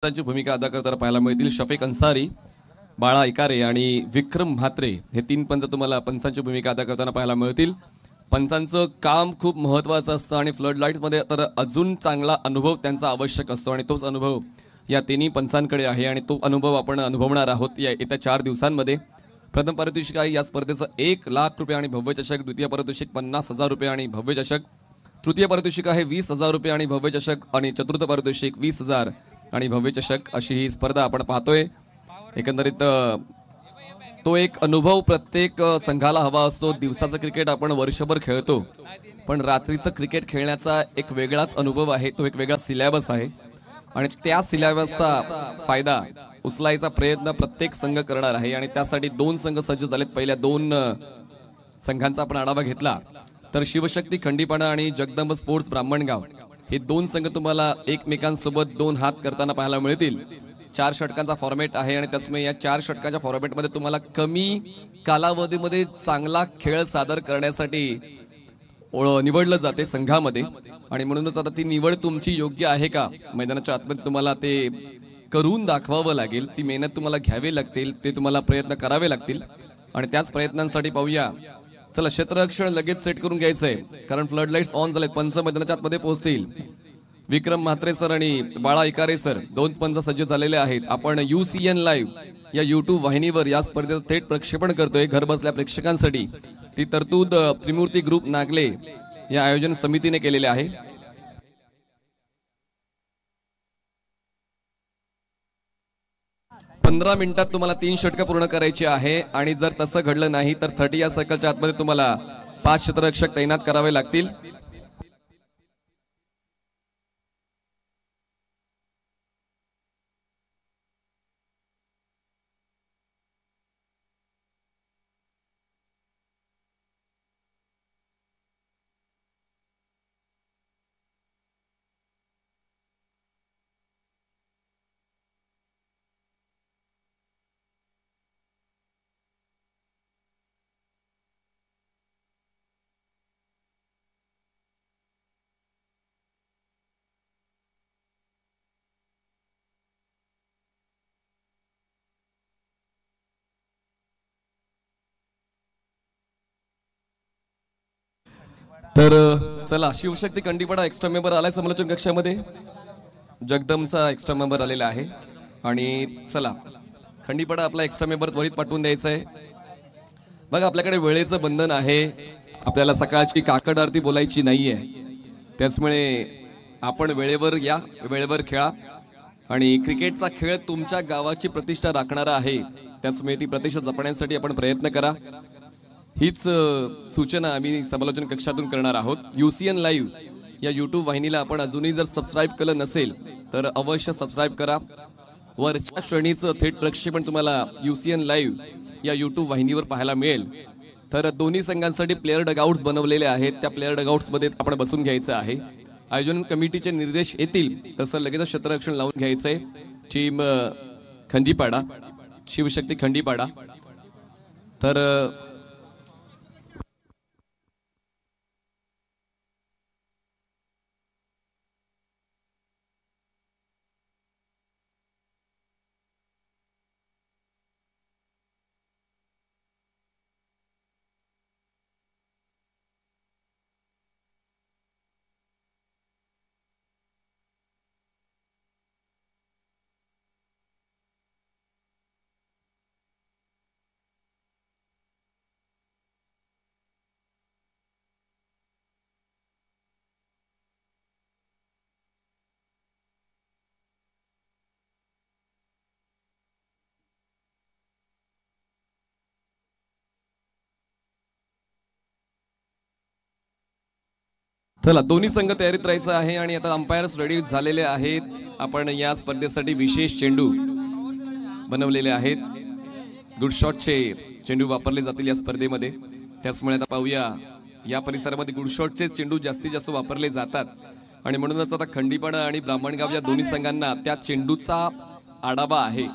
त्यांची भूमिका अदा करताना पाहायला मिळतील शफीक अन्सारी, बाळा इकारे आणि विक्रम म्हात्रे हे तीन पंच तुम्हाला पंचांची भूमिका अदा करताना पाहायला मिळतील। पंचांचं काम खूप महत्त्वाचं असतं आणि फ्लड लाईट्समध्ये तर अजून चांगला अनुभव त्यांचा आवश्यक असतो आणि तोच अनुभव या तिन्ही पंचांकडे आहे आणि तो अनुभव आपण अनुभवणार आहोत या येत्या 4 दिवसांमध्ये। प्रथम पारितोषिक आहे या स्पर्धेचं 1 लाख रुपये आणि भव्य चषक, द्वितीय पारितोषिक 50,000 रुपये आणि भव्य चषक, तृतीय पारितोषिक आहे 20,000 रुपये आणि भव्य चषक आणि चतुर्थ पारितोषिक 20,000 आणि भव्य चषक अशी ही स्पर्धा आपण पाहतोय। एकंदरीत तो एक अनुभव प्रत्येक संघाला हवा असतो। दिवसाचं क्रिकेट आपण वर्षभर खेळतो, पण रात्रीचं क्रिकेट खेळण्याचा एक वेगळाच अनुभव आहे, तो एक वेगळा सिलेबस आहे आणि त्या सिलेबसचा फायदा उचलायचा प्रयत्न प्रत्येक संघ करणार आहे आणि त्यासाठी 2 संघ सज्ज झालेत। पहिल्या 2 संघांचा आपण आढावा घेतला तर शिवशक्ती खंडीपाडा आणि जगदंब स्पोर्ट्स ब्राह्मणगाव हे 2 संघ तुम्हाला एकमेकांसोबत 2 हात करताना पाहायला मिळतील। 4 षटकांचा फॉर्मॅट आहे आणि त्याचमुळे या 4 षटकांच्या फॉर्मॅटमध्ये तुम्हाला कमी कालावधीमध्ये चांगला खेळ सादर करण्यासाठी निवडलं जाते संघामध्ये आणि म्हणूनच आता ती निवड तुमची योग्य आहे का मैदानाच्या आतमध्ये तुम्हाला ते करून दाखवावं लागेल। ती मेहनत तुम्हाला घ्यावी लागतील, ते तुम्हाला प्रयत्न करावे लागतील आणि त्याच प्रयत्नांसाठी पाहूया। चला क्षेत्ररक्षण लगेच सेट करून घ्यायचंय कारण फ्लड लाईट्स ऑन झालेत। पंच मैदानाच्या आतमध्ये पोहोचतील। विक्रम म्हात्रे सर आणि बाळा इकारे सर 2 पंच सज्ज झालेले आहेत। आपण UCN लाईव्ह या YouTube वाहिनीवर या स्पर्धेचं थेट प्रक्षेपण करतोय घर बसल्या प्रेक्षकांसाठी। ती तरतूद त्रिमूर्ती ग्रुप नागले या आयोजन समितीने केलेले आहे। पंधरा मिनिटात तुम्हाला 3 षटकं पूर्ण करायची आहे आणि जर तसं घडलं नाही तर 30 या सर्कलच्या आतमध्ये तुम्हाला 5 क्षेत्ररक्षक तैनात करावे लागतील। तर चला शिवशक्ती खंडीपाडा एक्स्ट्रा मेंबर आलाय समालोचन कक्षामध्ये। जगदमचा एक्स्ट्रा मेंबर आलेला आहे आणि चला खंडीपाडा आपला एक्स्ट्रा मेंबर त्वरित पाठवून द्यायचा आहे। बघा आपल्याकडे वेळेचं बंधन आहे, आपल्याला सकाळची काकड आरती बोलायची नाहीये, त्याचमुळे आपण वेळेवर या, वेळेवर खेळा आणि क्रिकेटचा खेळ तुमच्या गावाची प्रतिष्ठा राखणारा आहे, त्याचमुळे ती प्रतिष्ठा जपण्यासाठी आपण प्रयत्न करा। हीच सूचना आम्ही समालोचन कक्षातून करणार आहोत। UCN लाईव्ह या YouTube वाहिनीला आपण अजूनही जर सबस्क्राईब केलं नसेल तर अवश्य सबस्क्राईब करा। वरच्या श्रेणीचं थेट प्रक्षेपण तुम्हाला UCN लाईव्ह या YouTube वाहिनीवर पाहायला मिळेल। तर दोन्ही संघांसाठी प्लेयर डगआउट्स बनवलेले आहेत, त्या प्लेयर डगआउट्समध्ये आपण बसून घ्यायचं आहे। आयोजन कमिटीचे निर्देश येतील तसं लगेच क्षेत्ररक्षण लावून घ्यायचंय। टीम खंडीपाडा, शिवशक्ती खंडीपाडा। तर चला दोन्ही संघ तयारीत राहायचं आहे आणि आता अंपायर्स रेडी झालेले आहेत। आपण या स्पर्धेसाठी विशेष चेंडू बनवलेले आहेत, गुड शॉटचे चेंडू वापरले जातील या स्पर्धेमध्ये। त्याचमुळे आता पाहूया या परिसरामध्ये गुड शॉटचे चेंडू जास्तीत जास्त वापरले जातात आणि म्हणूनच आता खंडीपाडा आणि ब्राह्मणगाव या दोन्ही संघांना त्या चेंडूचा आढावा आहे,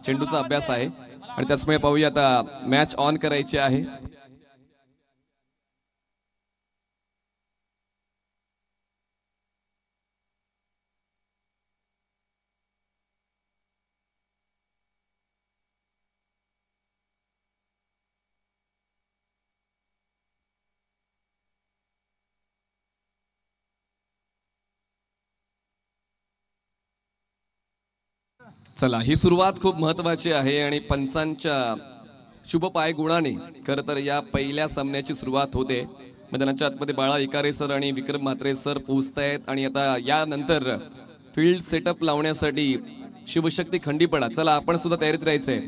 चेंडूचा अभ्यास आहे आणि त्याचमुळे पाहूया आता मॅच ऑन करायची आहे। चला, ही सुरुवात खूप महत्वाची आहे आणि पंचांच्या शुभ पाय गुणाने खरं तर या पहिल्या सामन्याची सुरुवात होते. मैदानाच्या आतमध्ये बाळा इकारे सर आणि विक्रम म्हात्रे सर पोहोचतायत आणि आता यानंतर फील्ड सेटअप लावण्यासाठी शिवशक्ती खंडीपडा, चला आपण सुद्धा तयारीत राहायचंय.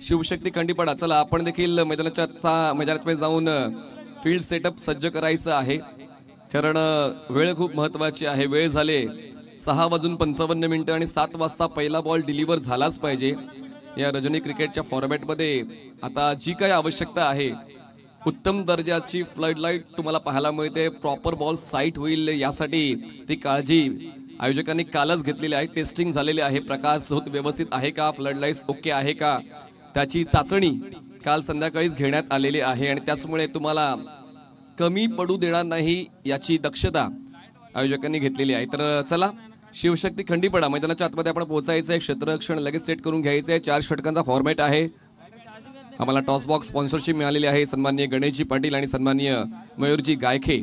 शिवशक्ती खंडीपडा, चला आपण देखील मैदानात जाऊन फील्ड सेटअप सज्ज करायचं आहे. कारण वेळ खूप महत्वाची आहे. वेळ झाले 6:55 आणि 7 वाजता पहिला बॉल डिलिव्हर झालाच पाहिजे. या रजनी क्रिकेटच्या फॉर्मॅटमध्ये आता जी काही आवश्यकता आहे, उत्तम दर्जाची फ्लड लाईट तुम्हाला पाहायला मिळते. प्रॉपर बॉल साईट होईल यासाठी ती काळजी आयोजकांनी कालच घेतलेली आहे. टेस्टिंग झालेली आहे. प्रकाश होत व्यवस्थित आहे का, फ्लड लाईट्स ओके आहे का, त्याची चाचणी काल संध्याकाळीच घेण्यात आलेली आहे आणि त्याचमुळे तुम्हाला कमी पडू देणार नाही याची दक्षता आयोजकांनी घेतलेली आहे. तर चला, शिवशक्ती खंडीपडा मैदानाच्या आतमध्ये आपण पोहोचायचं आहे. क्षेत्ररक्षण लगेच सेट करून घ्यायचं आहे. 4 षटकांचा फॉर्मॅट आहे. आम्हाला टॉस बॉक्स स्पॉन्सरशिप मिळालेली आहे. सन्माननीय गणेशजी पाटील आणि सन्माननीय मयूरजी गायखे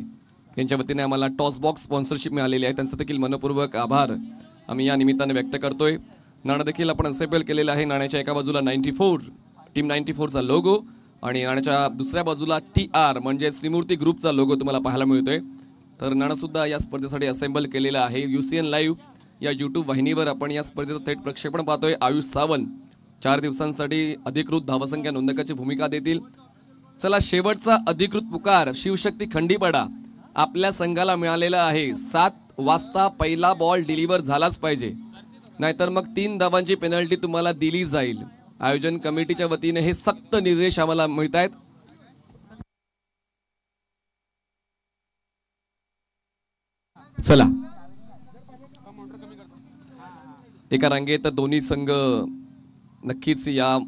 यांच्या वतीने आम्हाला टॉस बॉक्स स्पॉन्सरशिप मिळालेली आहे. त्यांचं देखील मनपूर्वक आभार आम्ही या निमित्ताने व्यक्त करतोय. नाणं देखील आपण असेंबल केलेलं आहे. नाण्याच्या एका बाजूला 94 टीम 94चा लोगो आणि नाण्याच्या दुसऱ्या बाजूला TR म्हणजे श्रीमूर्ती ग्रुपचा लोगो तुम्हाला पाहायला मिळतोय. तर नाणं सुद्धा या स्पर्धेसाठी असेंबल केलेलं आहे. UCN लाईव्ह या YouTube वाहिनीवर आपण या स्पर्धेचं थेट प्रक्षेपण पाहतोय. आयुष सावंत 4 दिवसांसाठी अधिकृत धावसंख्या नोंदकाची भूमिका देतील. चला, शेवटचा अधिकृत पुकार शिवशक्ती खंडीपडा आपल्या संघाला मिळालेला आहे. 7 वाजता पहिला बॉल डिलिव्हर झालाच पाहिजे, नाहीतर मग 3 धावांची पेनल्टी तुम्हाला दिली जाईल. आयोजन कमिटीच्या वतीने हे सक्त निर्देश आम्हाला मिळत आहेत. चला, एका रांगेत दोन्ही संघ नक्कीच या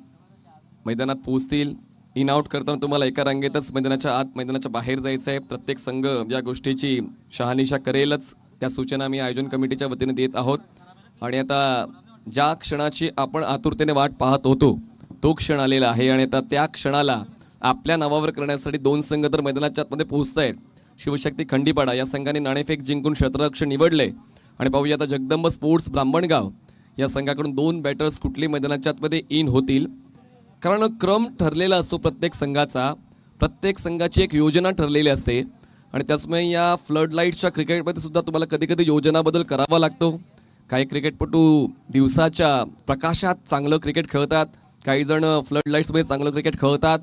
मैदानात पोहोचतील. इन आउट करताना तुम्हाला एका रांगेतच मैदानाच्या आत मैदानाच्या बाहेर जायचं आहे. प्रत्येक संघ या गोष्टीची शहानिशा करेलच, त्या सूचना आम्ही आयोजन कमिटीच्या वतीने देत आहोत. आणि आता ज्या क्षणाची आपण आतुरतेने वाट पाहत होतो तो क्षण आलेला आहे आणि आता त्या क्षणाला आपल्या नावावर करण्यासाठी 2 संघ तर मैदानाच्या आतमध्ये पोहोचत आहेत. शिवशक्ती खंडीपाडा या संघाने नाणेफेक जिंकून क्षेत्ररक्षण निवडले आणि पाहूया आता जगदंब स्पोर्ट्स ब्राह्मणगाव या संघाकडून 2 बॅटर्स कुठली मैदानाच्या आतमध्ये इन होतील. कारण क्रम ठरलेला असतो प्रत्येक संघाचा, प्रत्येक संघाची एक योजना ठरलेली असते आणि त्याचमुळे या फ्लड लाईटच्या क्रिकेटमध्ये सुद्धा तुम्हाला कधी कधी योजना बदल करावा लागतो. काही क्रिकेटपटू दिवसाच्या प्रकाशात चांगलं क्रिकेट खेळतात, काही जण फ्लड लाईट्समध्ये चांगलं क्रिकेट खेळतात,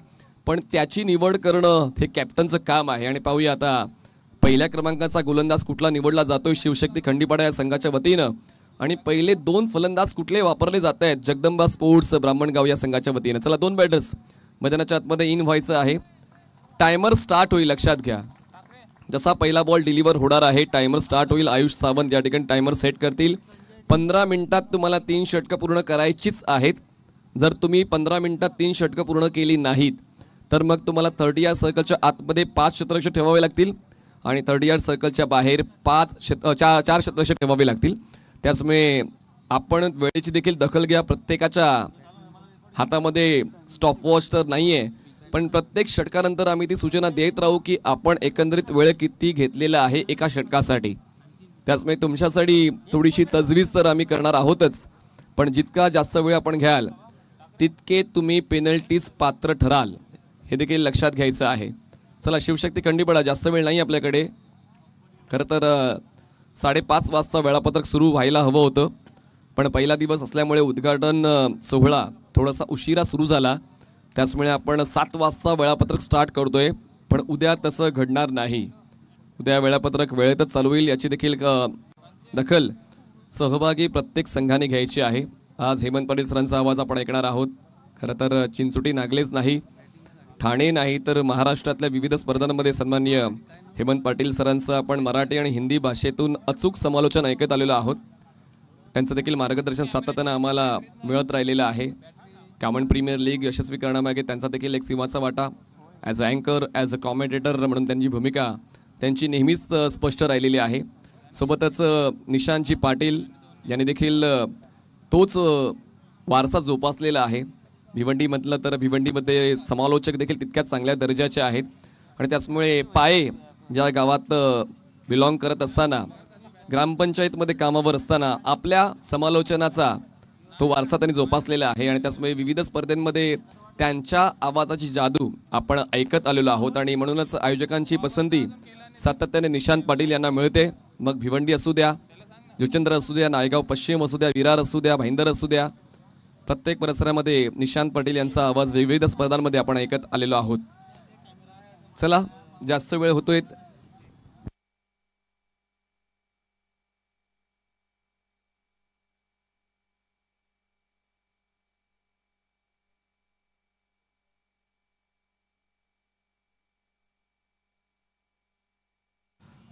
पण त्याची निवड करणं हे कॅप्टनचं काम आहे. आणि पाहूया आता पहिल्या क्रमांकाचा गोलंदाज कुठला निवडला जातोय शिवशक्ती खंडीपाडा या संघाच्या वतीनं आणि पहिले 2 फलंदाज कुठले वापरले जात आहेत जगदंबा स्पोर्ट्स ब्राह्मणगाव या संघाच्या वतीनं. चला, 2 बॅटर्स मैदानाच्या आतमध्ये इन व्हायचं आहे. टायमर स्टार्ट होईल, लक्षात घ्या. जसा पहिला बॉल डिलिव्हर होणार आहे टायमर स्टार्ट होईल. आयुष सावंत या ठिकाणी टायमर सेट करतील. 15 मिनिटात तुम्हाला 3 षटकं पूर्ण करायचीच आहेत. जर तुम्ही 15 मिनिटात 3 षटकं पूर्ण केली नाहीत तर मग तुम्हाला 30 यार्ड सर्कलच्या आतमध्ये 5 क्षेत्ररक्षक ठेवावे लागतील आणि 30 यार्ड सर्कलच्या बाहेर 4 क्षेत्ररक्षक ठेवावे लागतील. त्याचमुळे आपण वेळेची देखील दखल घ्या. प्रत्येकाच्या हातामध्ये स्टॉपवॉच तर नाही आहे, पण प्रत्येक षटकानंतर आम्ही ती सूचना देत राहू की आपण एकंदरीत वेळ किती घेतलेला आहे एका षटकासाठी. त्याचमुळे तुमच्यासाठी थोडीशी तजवीज तर आम्ही करणार आहोतच, पण जितका जास्त वेळ आपण घ्याल तितके तुम्ही पेनल्टीज पात्र ठराल, हे देखील लक्षात घ्यायचं आहे. चला, शिवशक्ती खंडीपडा जास्त वेळ नाही आपल्याकडे. खरं तर 5:30 वाजता वेळापत्रक सुरू व्हायला हवं होतं, पण पहिला दिवस असल्यामुळे उद्घाटन सोहळा थोडासा उशिरा सुरू झाला. त्याचमुळे आपण 7 वाजता वेळापत्रक स्टार्ट करतोय, पण उद्या तसं घडणार नाही. उद्या वेळापत्रक वेळेतच चालू होईल याची देखील दखल सहभागी प्रत्येक संघाने घ्यायची आहे. आज हेमंत पाटील सरांचा आवाज आपण ऐकणार आहोत. खरं तर चिंचोटी नागलेच नाही, ठाणे नाही तर महाराष्ट्रातल्या विविध स्पर्धांमध्ये सन्माननीय हेमंत पाटील सरांचं आपण मराठी आणि हिंदी भाषेतून अचूक समालोचन ऐकत आलेलो आहोत. त्यांचं देखील मार्गदर्शन सातत्यानं आम्हाला मिळत राहिलेलं आहे. कॉमन प्रीमियर लीग यशस्वी करण्यामागे त्यांचा देखील एक सिंहाचा वाटा. ॲज अ अँकर, ॲज अ कॉमेंटेटर म्हणून त्यांची भूमिका त्यांची नेहमीच स्पष्ट राहिलेली आहे. सोबतच निशांतजी पाटील यांनी देखील तोच वारसा जोपासलेला आहे. भिवंडी म्हटलं तर भिवंडीमध्ये समालोचक देखील तितक्याच चांगल्या दर्जाचे आहेत आणि त्याचमुळे पाये ज्या गावात बिलॉंग करत असताना, ग्रामपंचायतमध्ये कामावर असताना आपल्या समालोचनाचा तो वारसा त्यांनी जोपासलेला आहे आणि त्यामुळे विविध स्पर्धेमध्ये त्यांच्या आवाजाची जादू आपण ऐकत आलेलो आहोत आणि म्हणूनच आयोजकांची पसंती सातत्याने निशांत पाटील यांना मिळते. मग भिवंडी असू द्या, जुचंद्र असू द्या, नायगाव पश्चिम असू द्या, विरार असू द्या, भाईंदर असू द्या, प्रत्येक परिसरामध्ये निशांत पाटील यांचा आवाज विविध स्पर्धांमध्ये आपण ऐकत आलेलो आहोत. चला, जास्त वेळ होतोय.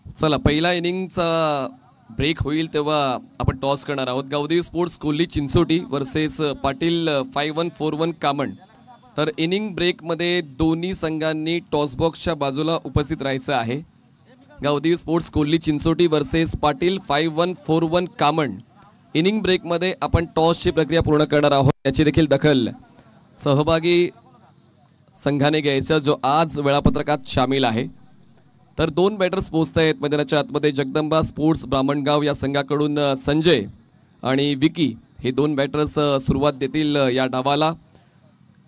चला, पहिला इनिंगचा ब्रेक होईल तेव्हा आपण टॉस करणार आहोत. Gavdevi sports Kolli Chinchoti versus Patil 5141 Kaman. तर इनिंग ब्रेकमध्ये दोन्ही संघांनी टॉस बॉक्सच्या बाजूला उपस्थित राहायचं आहे. Gavdevi sports Kolli Chinchoti versus Patil 5141 Kaman. Inning ब्रेकमध्ये आपण टॉसची प्रक्रिया पूर्ण करणार आहोत. याची देखील दखल सहभागी संघाने घ्यायचा जो आज वेळापत्रकात सामील आहे. तर दोन बॅटर्स पोहोचत आहेत मैदानाच्या आतमध्ये. जगदंबा स्पोर्ट्स ब्राह्मणगाव या संघाकडून संजय आणि विकी हे दोन बॅटर्स सुरुवात देतील या डावाला.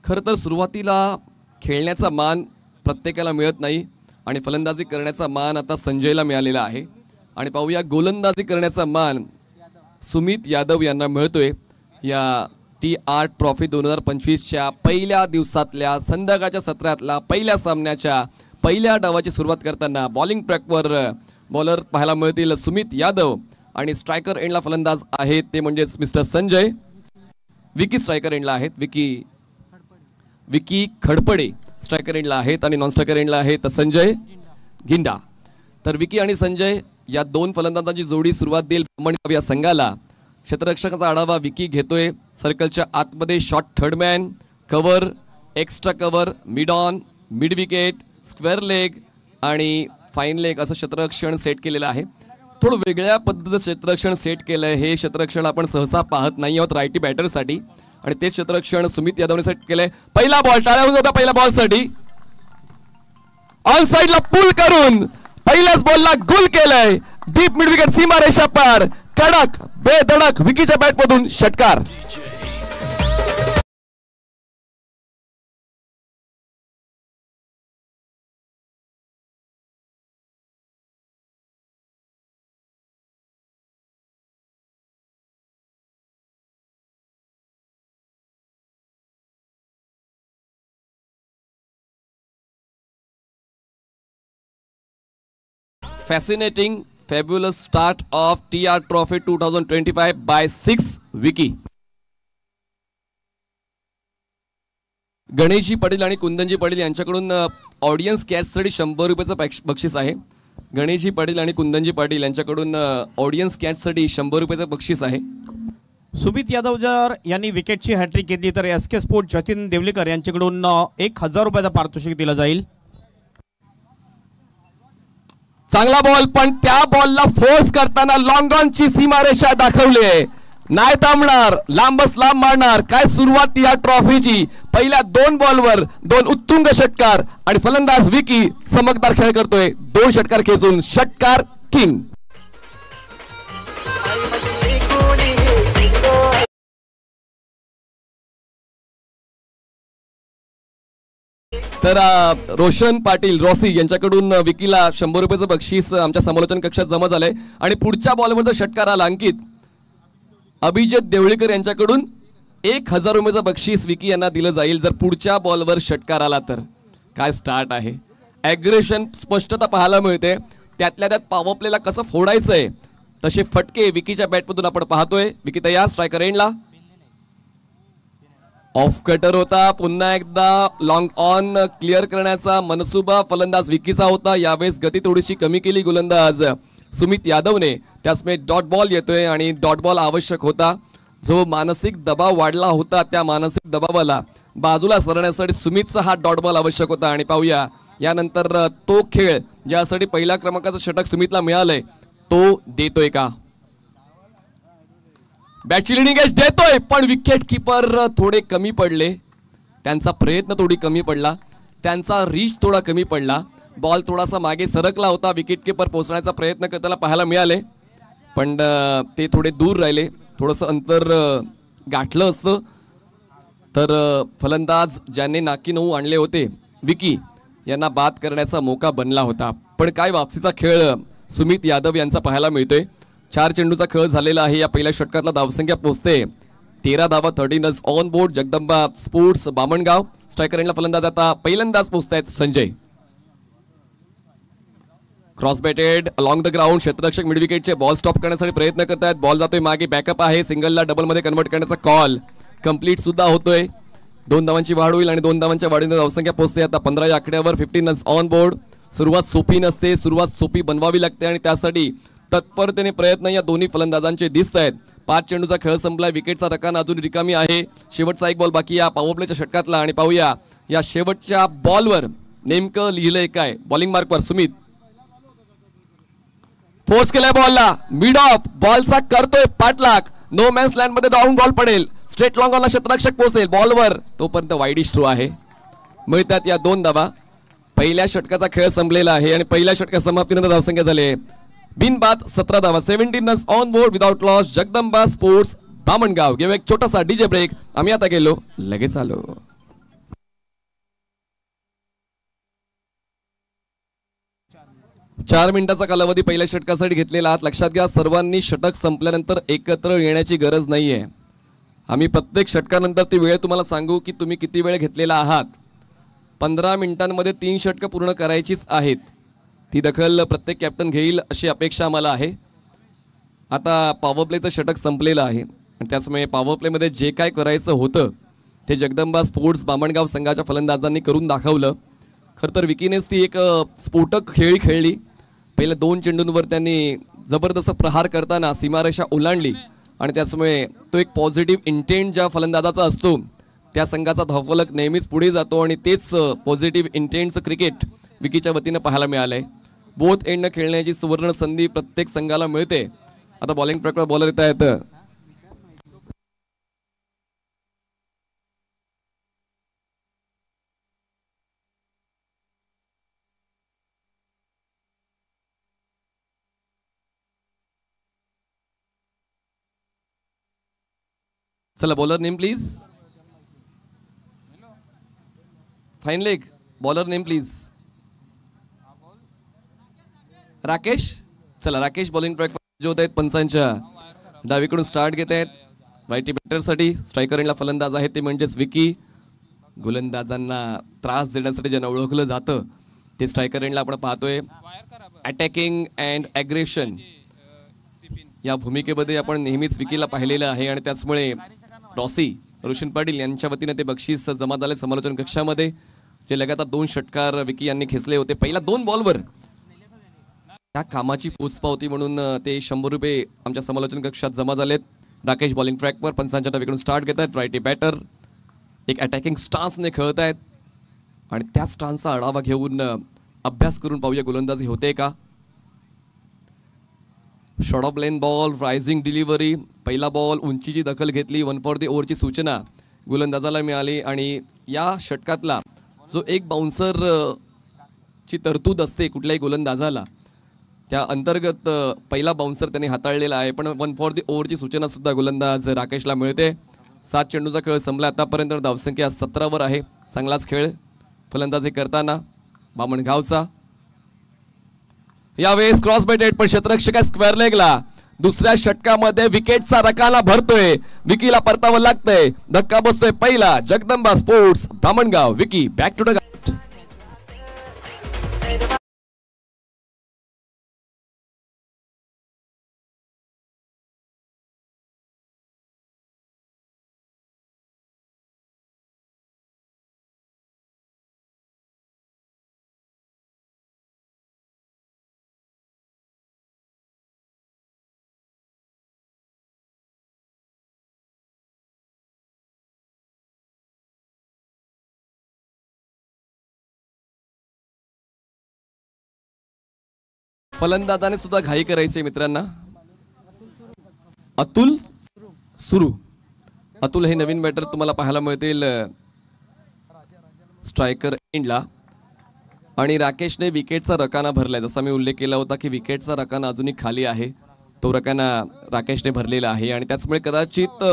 खरं तर सुरुवातीला खेळण्याचा मान प्रत्येकाला मिळत नाही आणि फलंदाजी करण्याचा मान आता संजयला मिळालेला आहे. आणि पाहूया, गोलंदाजी करण्याचा मान सुमित यादव यांना मिळतोय. या TR ट्रॉफी 2025च्या पहिल्या दिवसातल्या संध्याकाळच्या सत्रातला पहिल्या सामन्याच्या पहिल्या डावाची सुरुवात करताना बॉलिंग ट्रॅकवर बॉलर पाहायला मिळतील सुमित यादव आणि स्ट्रायकर एंडला फलंदाज आहेत ते म्हणजेच मिस्टर संजय. विकी स्ट्रायकर एंडला आहेत. विकी खडपडे स्ट्रायकर एंडला आहेत आणि नॉन स्ट्रायकर एंडला आहेत संजय गिंडा. तर विकी आणि संजय या दोन फलंदाजांची जोडी सुरुवात देईल ब्राह्मणगाव या संघाला. क्षेत्ररक्षकाचा आढावा विकी घेतोय. सर्कलच्या आतमध्ये short third man, cover, extra cover, mid on, mid wicket, square leg आणि फाईन लेग असं क्षेत्ररक्षण सेट केलेलं आहे. थोडं वेगळ्या पद्धतीचं क्षेत्ररक्षण सेट केलं आहे. हे क्षेत्ररक्षण आपण सहसा पाहत नाही आहोत रायटी बॅटरसाठी आणि ते क्षेत्ररक्षण सुमित यादवने सेट केलंय. पहिला बॉल टाळ्या होता पहिल्या बॉलसाठी. ऑन साइडला पुल करून पहिल्याच बॉलला गोल केलंय. डीप मिड विकेट सीमा रेषा पार, कडक बेधडक विकीच्या बॅटमधून षटकार. Fascinating, fabulous start of TR Trophy 2025 by 6 Vicky. Ganeshji Patil आणि कुंदनजी पाटील यांच्याकडून ऑडियन्स कॅचसाठी 100 रुपयाचं बक्षीस आहे. गणेशजी पाटील आणि कुंदनजी पाटील यांच्याकडून ऑडियन्स कॅचसाठी 100 रुपयाचं बक्षीस आहे. सुमित यादव जर यांनी विकेटची हॅट्रिक घेतली तर SK स्पोर्ट जतीन देवलेकर यांच्याकडून 1000 रुपयाचं पारितोषिक दिलं जाईल. चांगला बॉल, पण त्या बॉलला फोर्स करताना लॉंग ऑनची सीमारेषा दाखवली आहे. नाही थांबणार, लांबच लांब मारणार. काय सुरुवात या ट्रॉफीची. पहिल्या 2 बॉलवर 2 उत्तुंग षटकार आणि फलंदाज विकी चमकदार खेळ करतोय. 2 षटकार खेचून षटकार किंग. तर रोशन पाटील रॉसी यांच्याकडून विकीला 100 रुपयाचं बक्षीस आमच्या समालोचन कक्षात जमा झालंय. आणि पुढच्या बॉलवर जर षटकार आला अंकित, अभिजित देवळीकर यांच्याकडून 1000 रुपयाचं बक्षीस विकी यांना दिलं जाईल जर पुढच्या बॉलवर षटकार आला तर. काय स्टार्ट आहे. ॲग्रेशन स्पष्टता पाहायला मिळते. त्यातल्या त्यात पॉवर प्लेला कसं फोडायचंय तसे फटके विकीच्या बॅटमधून आपण पाहतोय. विकी तयार, स्ट्रायकर एंडला. ऑफ कटर होता. पुन्हा एकदा लॉंग ऑन क्लिअर करण्याचा मनसुबा फलंदाज विकीचा होता. यावेळेस गती थोडीशी कमी केली गोलंदाज सुमित यादवने. त्यासमे डॉट बॉल येतोय आणि डॉट बॉल आवश्यक होता. जो मानसिक दबाव वाढला होता त्या मानसिक दबावाला बाजूला सरण्यासाठी सुमितचा हा डॉट बॉल आवश्यक होता. आणि पाहूया यानंतर तो खेळ ज्यासाठी पहिल्या क्रमांकाचं षटक सुमितला मिळालंय तो देतोय का. बॅटची लिडिंग एज देतोय पण विकेट किपर थोडे कमी पडले. त्यांचा प्रयत्न थोडी कमी पडला, त्यांचा रीच थोडा कमी पडला. बॉल थोडासा मागे सरकला होता. विकेट किपर पोहोचण्याचा प्रयत्न करताना पाहायला मिळाले पण ते थोडे दूर राहिले. थोडंसं अंतर गाठलं असतं तर फलंदाज ज्याने नाकी 9 आणले होते विकी यांना बाद करण्याचा मौका बनला होता. पण काय वापसीचा खेळ सुमित यादव यांचा पाहायला मिळतोय. 4 चेंडूचा खेळ झालेला आहे. या पहिल्या षटकातला धावसंख्या पोहोचते 13 धावा, 13 runs on board. Jagdamba sports Bamangaon. Striker एंडला फलंदाज आता पहिल्यांदाच पोहोचतायत Sanjay. Cross batted along the ground. क्षेत्ररक्षक मिड विकेटचे बॉल स्टॉप करण्यासाठी प्रयत्न करतायत. बॉल जातोय मागे, बॅकअप आहे. सिंगलला डबल मध्ये कन्वर्ट करण्याचा कॉल कंप्लीट सुद्धा होतोय. 2 धावांची वाढ होईल आणि 2 धावांच्या वाढीने धावसंख्या पोहोचते आता 15 या आकड्यावर. 15 रन्स ऑन बोर्ड. सुरुवात सोपी नसते, सुरुवात सोपी बनवावी लागते आणि त्यासाठी तत्परतेने प्रयत्न या दोन्ही फलंदाजांचे दिसत आहेत. 5 चेंडूचा खेळ संपलाय. विकेटचा रकाना अजून रिकामी आहे. शेवटचा एक बॉल बाकी या पॉवर प्लेच्या षटकातला आणि पाहूया या शेवटच्या बॉलवर नेमकं लिहिलंय काय. बॉलिंग मार्कवर सुमित फोर्स केलाय बॉलला. मिड ऑफ बॉलचा करतोय पाठलाग. नो मॅन्स लँड मध्ये डाऊन बॉल पडेल. स्ट्रेट लॉंग ऑनला क्षेत्ररक्षक पोहोचेल बॉलवर. तोपर्यंत वाईडिश थ्रो आहे. मिळतात या 2 धावा. पहिल्या षटकाचा खेळ संपलेला आहे आणि पहिल्या षटका समाप्तीनंतर धावसंख्या झाली बिनबाद 17 धावा. 17 runs on board without loss. Jagdamba sports Bamangaon. घेऊ एक छोटासा डीजे ब्रेक. आम्ही आता गेलो लगेच आलो. 4 मिनिटाचा कालावधी पहिल्या षटकासाठी घेतलेला आहात. लक्षात घ्या सर्वांनी षटक संपल्यानंतर एकत्र येण्याची गरज नाहीये. आम्ही प्रत्येक षटकानंतर ती वेळ तुम्हाला सांगू की तुम्ही किती वेळ घेतलेला आहात. 15 मिनिटांमध्ये 3 षटकं पूर्ण करायचीच आहेत. ती दखल प्रत्येक कॅप्टन घेईल अशी अपेक्षा आम्हाला आहे. आता पॉवर प्लेचं षटक संपलेलं आहे आणि त्याचमुळे पॉवर प्लेमध्ये जे काय करायचं होतं ते जगदंबा स्पोर्ट्स बामणगाव संघाच्या फलंदाजांनी करून दाखवलं. खरं तर विकीनेच ती एक स्फोटक खेळी खेळली. पहिल्या 2 चेंडूंवर त्यांनी जबरदस्त प्रहार करताना सीमारेषा ओलांडली आणि त्याचमुळे तो एक पॉझिटिव्ह इंटेंट ज्या फलंदाजाचा असतो त्या संघाचा धावफलक नेहमीच पुढे जातो आणि तेच पॉझिटिव्ह इंटेंटचं क्रिकेट विकीच्या वतीनं पाहायला मिळालंय. बोथ एंडनं खेळण्याची सुवर्ण संधी प्रत्येक संघाला मिळते. आता बॉलिंग ट्रॅकवर बॉलर येत आहेत. चला bowler name please. Fine leg bowler name please. Rakesh. चला राकेश बॉलिंग ट्रॅक जो होत आहेत पंचांच्या डावीकडून स्टार्ट घेत आहेत. राईटी बॅटरसाठी स्ट्रायकर एंडला फलंदाज आहे ते म्हणजेच विकी. गोलंदाजांना त्रास देण्यासाठी ज्यांना ओळखलं जातं ते स्ट्रायकर एंडला आपण पाहतोय. अटॅकिंग अँड ॲग्रेशन या भूमिकेमध्ये आपण नेहमीच विकीला पाहिलेलं आहे आणि त्याचमुळे रॉसी रोशन पाटील यांच्या वतीने ते बक्षीस जमा झाले समालोचन कक्षामध्ये जे लगातार 2 षटकार विकी यांनी खेचले होते. पहिल्या 2 बॉलवर त्या कामाची पोचपावती म्हणून ते 100 रुपये आमच्या समालोचन कक्षात जमा झालेत. राकेश बॉलिंग ट्रॅकवर पंचांच्या डावीकडून स्टार्ट घेत आहेत. राईटी बॅटर एक अटॅकिंग स्टान्सने खेळत आहेत आणि त्या स्टान्सचा आढावा घेऊन अभ्यास करून पाहूया गोलंदाजी होते का. Short of lane ball rising delivery. पहिला बॉल उंचीची दखल घेतली. 1 फॉर द ओव्हरची सूचना गोलंदाजाला मिळाली आणि या षटकातला जो एक बाउन्सर ची तरतूद असते कुठल्याही गोलंदाजाला त्या अंतर्गत पहिला बाउन्सर त्यांनी हाताळलेला आहे. पण 1 फॉर द ओव्हरची सूचना सुद्धा गोलंदाज राकेशला मिळते. 7 चेंडूचा खेळ संपला. आतापर्यंत धावसंख्या 17 वर आहे. चांगलाच खेळ फलंदाजी करताना बामणगावचा. यावेळेस क्रॉस बॅटेड पण क्षेत्ररक्षक स्क्वेअर लेगला. दुसऱ्या षटकामध्ये विकेटचा रकाना भरतोय. विकीला परतावं लागतंय. धक्का बसतोय पहिला. Jagdamba sports Bamangaon. Vicky back to the गाठ. फलंदाजाने सुद्धा घाई करायचे मित्रांना. अतुल सुरू. अतुल हे नवीन बॅटर तुम्हाला पाहायला मिळतील स्ट्रायकर एंडला आणि राकेशने विकेटचा रकाना भरलाय. जसा मी उल्लेख केला होता की विकेटचा रकाना अजूनही खाली आहे. तो रकाना राकेशने भरलेला आहे आणि त्याचमुळे कदाचित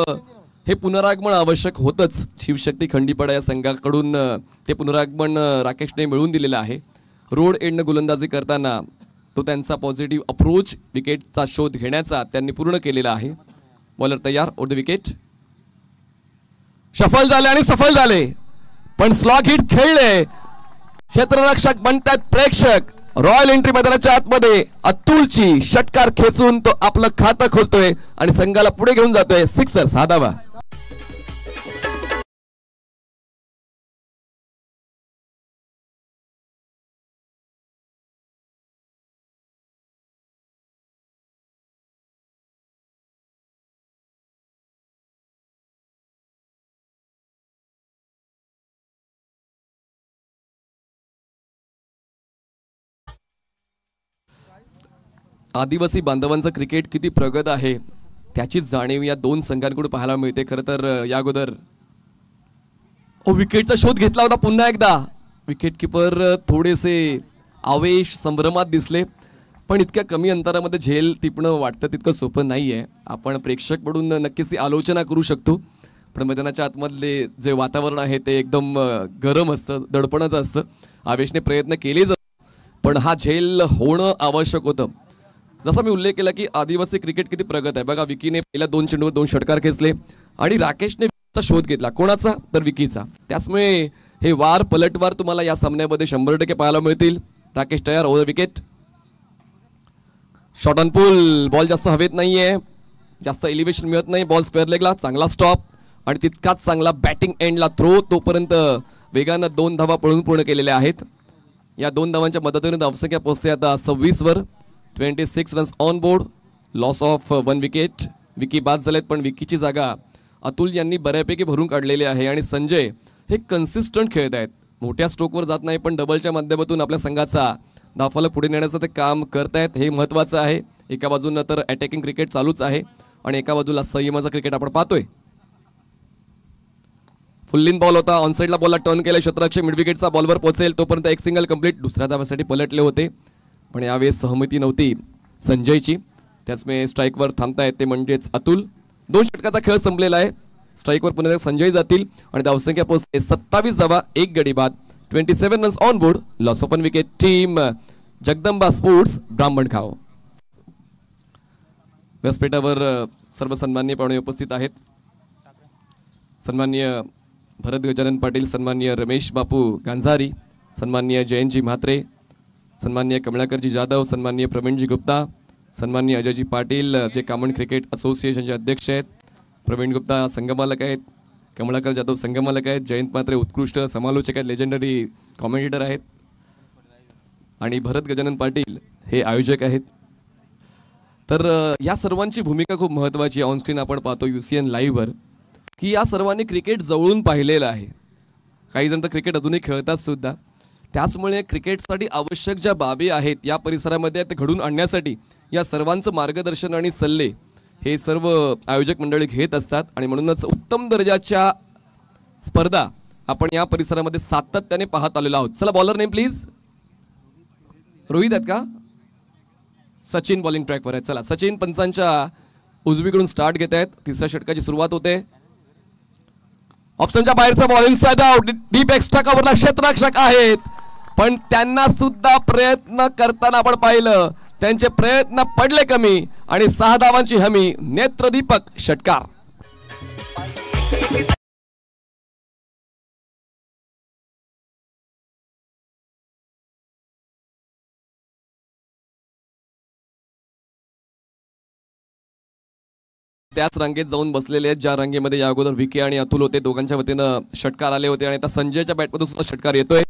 हे पुनरागमन आवश्यक होतच. शिवशक्ती खंडीपाडा या संघाकडून ते पुनरागमन राकेशने मिळवून दिलेलं आहे. रोड एंडनं गोलंदाजी करताना तो त्यांचा पॉझिटिव्ह अप्रोच विकेटचा शोध घेण्याचा त्यांनी पूर्ण केलेला आहे. बॉलर तयार, ओव्हर द विकेट. सफल झाले आणि सफल झाले, पण स्लॉग हिट खेळले. क्षेत्ररक्षक बनतात प्रेक्षक. रॉयल एंट्री मैदानाच्या आतमध्ये अतुलची षटकार खेचून तो आपलं खातं खोलतोय आणि संघाला पुढे घेऊन जातोय. सिक्सर, 6 धावा. आदिवासी बांधवांचं क्रिकेट किती प्रगत आहे त्याची जाणीव या दोन संघांकडून पाहायला मिळते. खरं तर या अगोदर विकेटचा शोध घेतला होता पुन्हा एकदा. विकेट किपर थोडेसे आवेश संभ्रमात दिसले, पण इतक्या कमी अंतरामध्ये झेल टिपणं वाटतं तितकं सोपं नाही आहे. आपण प्रेक्षक म्हणून नक्कीच ती आलोचना करू शकतो, पण मैदानाच्या आतमधले जे वातावरण आहे ते एकदम गरम असतं, दडपणाचं असतं. आवेशने प्रयत्न केले जातात, पण हा झेल होणं आवश्यक होतं. जसा मी उल्लेख केला की आदिवासी क्रिकेट किती प्रगत आहे बघा. विकीने पहिल्या 2 चेंडूवर 2 षटकार खेचले आणि राकेशने शोध घेतला. कोणाचा? तर विकीचा. त्यामुळे हे वार पलटवार तुम्हाला या सामन्यामध्ये 100% पाहायला मिळतील. राकेश तयार, over the wicket. Shot on pull. Ball जास्त हवेत नाहीये, जास्त एलिव्हेशन मिळत नाही. बॉल स्क्वेअर लेगला, चांगला स्टॉप आणि तितकाच चांगला बॅटिंग एंडला थ्रो. तोपर्यंत वेगानं 2 धावा पळून पूर्ण केलेल्या आहेत. या 2 धावांच्या मदतीने धावसंख्या पोहोचते आता 26 वर. 26 runs on board. Loss of 1 wicket. Vicky बाद झालेत, पण विकीची जागा अतुल यांनी बऱ्यापैकी भरून काढलेली आहे. आणि संजय हे कन्सिस्टंट खेळत आहेत. मोठ्या स्ट्रोकवर जात नाही, पण डबलच्या माध्यमातून आपल्या संघाचा धावफलक पुढे नेण्याचं ते काम करतायत. हे महत्त्वाचं आहे. एका बाजूनं तर अटॅकिंग क्रिकेट चालूच आहे आणि एका बाजूला संयमाचा क्रिकेट आपण पाहतोय. फुल्लिन बॉल होता, ऑनसाईडला बॉलला टर्न केला. क्षेत्ररक्षक मिड विकेटचा बॉलवर पोहोचेल तोपर्यंत एक सिंगल कंप्लीट. दुसऱ्या धावासाठी पलटले होते, पण यावेळेस सहमती नव्हती संजयची. त्याचमुळे स्ट्राईकवर थांबतायत ते म्हणजेच अतुल. 2 षटकाचा खेळ संपलेला आहे. स्ट्राईकवर पुन्हा संजय जातील आणि धावसंख्या पोहोचते 27 धावा, 1 गडी बाद. 27 runs on board. Loss of 1 wicket. Team Jagdamba sports Brahmangaon. व्यासपीठावर सर्व सन्माननीय पाहुणे उपस्थित आहेत. सन्माननीय भरत गजानन पाटील, सन्माननीय रमेश बापू गांजारी, सन्माननीय जयंतजी म्हात्रे, सन्माननीय कमलाकरजी जाधव, सन्माननीय प्रवीणजी गुप्ता, सन्माननीय अजयजी पाटील जे कॉमन क्रिकेट असोसिएशनचे अध्यक्ष आहेत. प्रवीण गुप्ता संघमालक आहेत, कमलाकर जाधव संघमालक आहेत, जयंत म्हात्रे उत्कृष्ट समालोचक आहेत, लेजेंडरी कॉमेंटेटर आहेत आणि भरत गजानन पाटील हे आयोजक आहेत. तर या सर्वांची भूमिका खूप महत्त्वाची आहे. ऑनस्क्रीन आपण पाहतो UCN लाईव्हवर की या सर्वांनी क्रिकेट जवळून पाहिलेलं आहे. काही जण तर क्रिकेट अजूनही खेळतात सुद्धा. त्याचमुळे क्रिकेटसाठी आवश्यक ज्या बाबी आहेत या परिसरामध्ये ते घडून आणण्यासाठी या सर्वांचं मार्गदर्शन आणि सल्ले हे सर्व आयोजक मंडळी घेत असतात. आणि म्हणूनच उत्तम दर्जाच्या स्पर्धा आपण या परिसरामध्ये सातत्याने पाहत आलेलो आहोत. चला बॉलर नेम प्लीज. रोहित आहेत का? सचिन बॉलिंग ट्रॅकवर आहेत. चला सचिन पंचांच्या उजवीकडून स्टार्ट घेत आहेत. 3ऱ्या षटकाची सुरुवात होते. ऑप्शनच्या बाहेरचा ball inside out. Deep extra कव्हरला क्षेत्ररक्षक आहेत, पण त्यांना सुद्धा प्रयत्न करताना आपण पाहिलं त्यांचे प्रयत्न पडले कमी आणि 6 धावांची हमी. नेत्रदीपक षटकार. त्याच रांगेत जाऊन बसलेले आहेत ज्या रांगेमध्ये या अगोदर विके आणि अतुल होते. दोघांच्या वतीनं षटकार आले होते आणि आता संजयच्या बॅटमधून सुद्धा षटकार येतोय.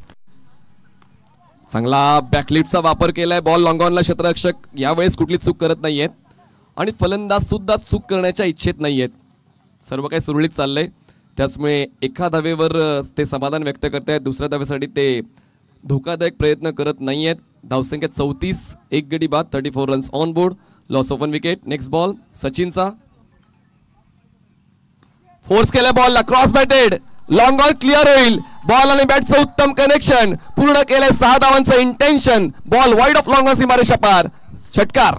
चांगला बॅकलिफ्टचा वापर केलाय. Ball long ऑनला. क्षेत्ररक्षक यावेळेस कुठली चूक करत नाहीयेत आणि फलंदाज सुद्धा चूक करण्याच्या इच्छेत नाहीयेत. सर्व काही सुरळीत चाललंय. त्याचमुळे एका धावेवर ते समाधान व्यक्त करतायत. दुसऱ्या धावेसाठी ते धोकादायक प्रयत्न करत नाहीयेत. धावसंख्या 34, 1 गडी बाद. 34 runs on board. Loss of 1 wicket. Next ball सचिनचा. फोर्स केल्या बॉलला. Cross batted. Long on clear होईल. बॉल आणि बॅटचं उत्तम कनेक्शन. पूर्ण केलंय 6 धावांचं intention. Ball wide of long on सीमारेषा पार. षटकार.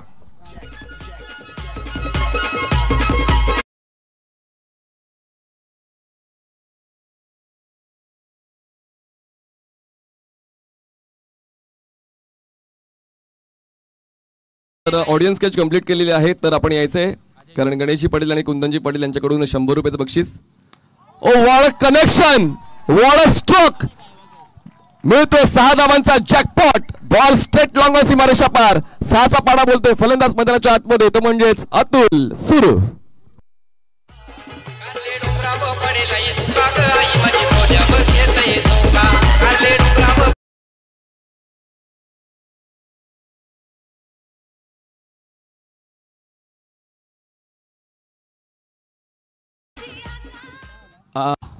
तर ऑडियन्स स्केच कंप्लीट केलेली आहे. तर आपण यायचंय कारण गणेशजी पाटील आणि कुंदनजी पाटील यांच्याकडून 100 रुपयाचं बक्षीस. Oh what a connection, what a stroke. मिळतोय 6 धावांचा जॅकपॉट. बॉल स्ट्रेट लॉंग सीमारेषा पार. 6चा पाडा बोलतोय फलंदाज मैदानाच्या आतमध्ये तो म्हणजेच अतुल सुरू.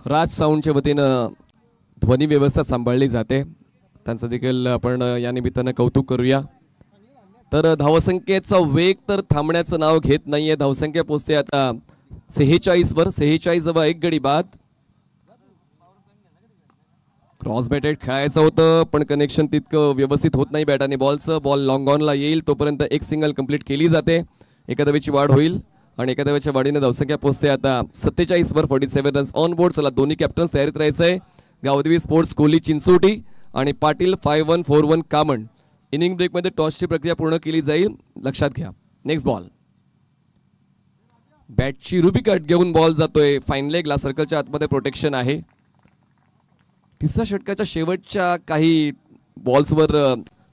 राज साऊंडच्या वतीनं ध्वनी व्यवस्था सांभाळली जाते, त्यांचं देखील आपण या निमित्तानं कौतुक करूया. तर धावसंख्येचा वेग तर थांबण्याचं नाव घेत नाहीये. धावसंख्या पोहोचते आता 46 वर. 46 जवळ 1 गडी बाद. क्रॉस बॅटेड खेळायचं होतं पण कनेक्शन तितकं व्यवस्थित होत नाही बॅट आणि बॉलचं. बॉल लॉंग ऑनला येईल तोपर्यंत एक सिंगल कंप्लीट केली जाते. एका धावेची वाढ होईल आणि एका धावेच्या वाढीने धावसंख्या पोहोचते आता 47 वर. 47 रन्स ऑन बोर्ड. चला दोन्ही कॅप्टन्स तयारीत राहायचंय. गावदेवी स्पोर्ट्स कोहली चिंचोटी आणि पाटील 5141 कामण. इनिंग ब्रेकमध्ये टॉसची प्रक्रिया पूर्ण केली जाईल, लक्षात घ्या. Next ball. बॅटची रुबी कट घेऊन बॉल जातोय फाईन लेगला. सर्कलच्या आतमध्ये प्रोटेक्शन आहे. तिसऱ्या षटकाच्या शेवटच्या काही बॉल्सवर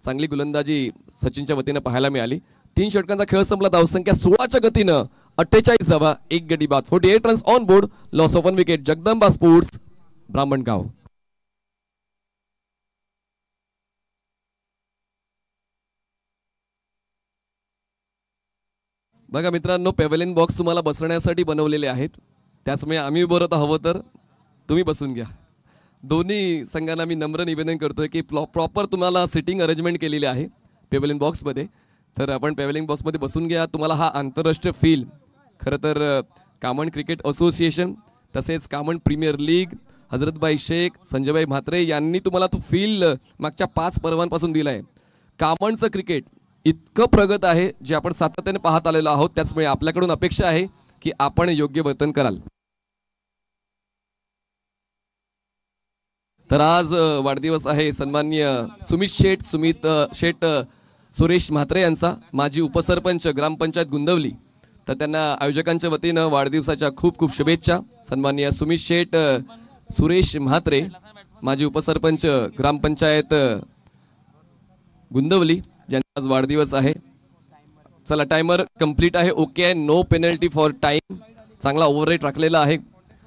चांगली गोलंदाजी सचिनच्या वतीनं पाहायला मिळाली. 3 षटकांचा खेळ संपला. धावसंख्या 16च्या गतीनं 48 धावा 1 गडी बाद. 48 runs on board. Loss of 1 wicket. Jagdamba sports Brahmangaon. बघा मित्रांनो, पेव्हलियन बॉक्स तुम्हाला बसण्यासाठी बनवलेले आहेत. त्याचमुळे आम्ही बरं हवं तर तुम्ही बसून घ्या. दोन्ही संघांना मी नम्र निवेदन करतोय की प्रॉपर तुम्हाला सिटिंग अरेंजमेंट केलेली आहे पेव्हलियन बॉक्समध्ये. तर आपण पेव्हलियन बॉक्समध्ये बसून घ्या. तुम्हाला हा आंतरराष्ट्रीय फील खरं तर कामन क्रिकेट असोसिएशन तसेच कामन प्रीमियर लीग, हजरतबाई शेख, संजयभाई म्हात्रे यांनी तुम्हाला तो फील मागच्या 5 पर्वांपासून दिला आहे. कामनचं क्रिकेट इतकं प्रगत आहे जे आपण सातत्याने पाहत आलेलो आहोत. त्याचमुळे आपल्याकडून अपेक्षा आहे की आपण योग्य वर्तन कराल. तर आज वाढदिवस आहे सन्माननीय सुमित शेठ सुरेश म्हात्रे यांचा, माजी उपसरपंच ग्रामपंचायत गुंदवली. तर त्यांना आयोजकांच्या वतीनं वाढदिवसाच्या खूप खूप शुभेच्छा. सन्माननीय सुमित शेठ सुरेश म्हात्रे, माजी उपसरपंच ग्रामपंचायत गुंदवली, ज्यांचा आज वाढदिवस आहे. चला टायमर कंप्लीट आहे. Okay, no penalty for time. चांगला ओव्हररेट राखलेला आहे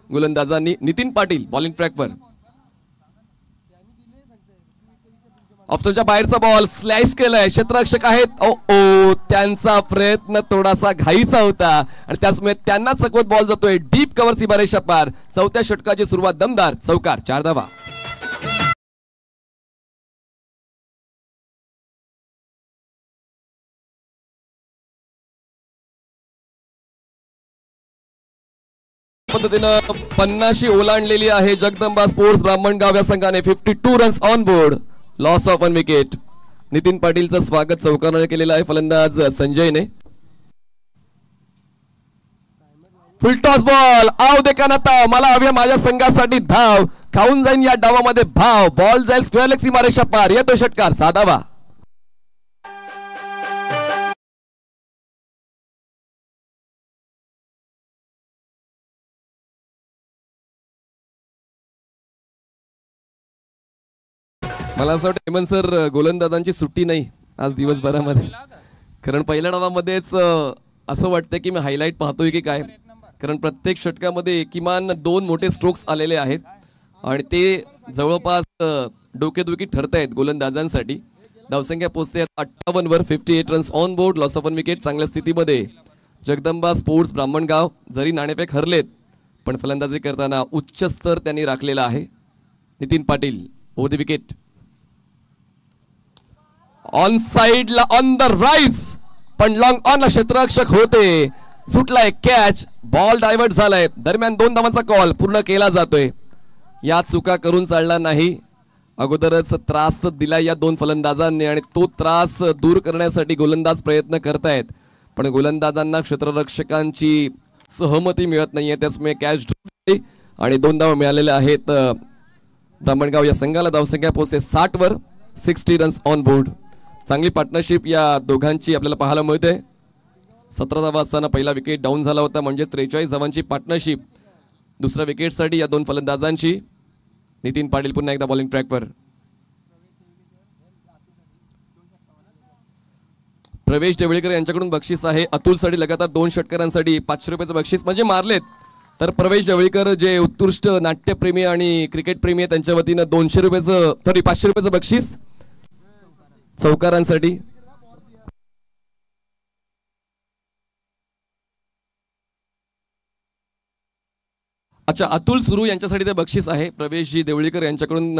गोलंदाजांनी. नितीन पाटील बॉलिंग ट्रॅकवर. ऑप्शनच्या बाहेरचा बॉल स्लॅश केलाय. क्षेत्ररक्षक आहेत. ओ त्यांचा प्रयत्न थोडासा घाईचा होता आणि त्याचमुळे त्यांना चकवत बॉल जातोय डीप कव्हर सीमारेषा पार. 4थ्या षटकाची सुरुवात दमदार. चौकार. 4 धावा. पद्धतीनं 50शी ओलांडलेली आहे जगदंबा स्पोर्ट्स ब्राह्मणगाव या संघाने. 52 runs on board. Loss of 1 wicket. Nitin पाटीलचं स्वागत चौकाराने केलेलं आहे फलंदाज संजयने. Full toss ball. आव देखा नाता. मला हवी माझ्या संघासाठी धाव. खाऊन जाईन या डावामध्ये भाव. बॉल जाईल स्क्वेअर लेग सीमारेषा पार. येतो षटकार. 6 धावा. मला असं वाटतं हेमंत सर गोलंदाजांची सुट्टी नाही आज दिवसभरामध्ये. कारण पहिल्या डावामध्येच असं वाटतं की मी हायलाईट पाहतोय की काय. कारण प्रत्येक षटकामध्ये किमान 2 मोठे स्ट्रोक्स आलेले आहेत आणि ते जवळपास डोकेदुखी ठरत आहेत गोलंदाजांसाठी. धावसंख्या पोहोचते 58 वर. 58 runs on board. Loss of 1 wicket. चांगल्या स्थितीमध्ये जगदंबा स्पोर्ट्स ब्राह्मणगाव. जरी नाणेफेक हरलेत पण फलंदाजी करताना उच्च स्तर त्यांनी राखलेला आहे. Nitin Patil over the wicket. On साइडला ऑन द राईज पण लॉंग ऑन क्षेत्ररक्षक होते. सुटलाय कॅच. बॉल डायव्हर्ट झालाय. दरम्यान 2 धावांचा कॉल पूर्ण केला जातोय. या चुका करून चालणार नाही. अगोदरच त्रास दिला या 2 फलंदाजांनी आणि तो त्रास दूर करण्यासाठी गोलंदाज प्रयत्न करतायत पण गोलंदाजांना क्षेत्ररक्षकांची सहमती मिळत नाहीये. त्याचमुळे कॅच आणि 2 धावा मिळालेल्या आहेत ब्राह्मणगाव या संघाला. धावसंख्या पोहोचते 60 वर. 60 रन्स ऑन बोर्ड. चांगली पार्टनरशिप या दोघांची आपल्याला पाहायला मिळते. 17 धावा असताना पहिला विकेट डाऊन झाला होता, म्हणजे 43 धावांची पार्टनरशिप दुसऱ्या विकेटसाठी या दोन फलंदाजांची. नितीन पाटील पुन्हा एकदा बॉलिंग ट्रॅकवर. प्रवेश देवळीकर यांच्याकडून बक्षीस आहे अतुलसाठी लगातार 2 षटकारांसाठी 500 रुपयाचं बक्षीस म्हणजे मारलेत. तर प्रवेश देवळीकर जे उत्कृष्ट नाट्यप्रेमी आणि क्रिकेट प्रेमी आहे त्यांच्या वतीनं 200 रुपयाचं 500 रुपयाचं बक्षीस चौकारांसाठी. अच्छा, अतुल सुरू यांच्यासाठी ते बक्षीस आहे. प्रवेशजी देवळीकर यांच्याकडून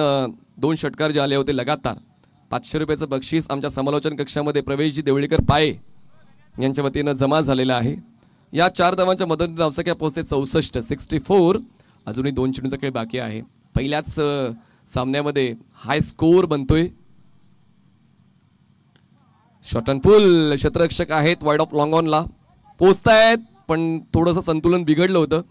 2 षटकार जे आले होते लगातार 500 रुपयाचं बक्षीस आमच्या समालोचन कक्षामध्ये प्रवेशजी देवळीकर पाये यांच्या वतीनं जमा झालेला आहे. या 4 धावांच्या मदतीने धावसंख्या पोहोचते 64. अजूनही 2 चेंडूचा खेळ बाकी आहे. पहिल्याच सामन्यामध्ये हाय स्कोअर बनतोय. शॉट अँड पुल क्षेत्ररक्षक आहेत वाईड ऑफ लॉंग ऑनला पोहोचतायत, पण थोडंसं संतुलन बिघडलं होतं,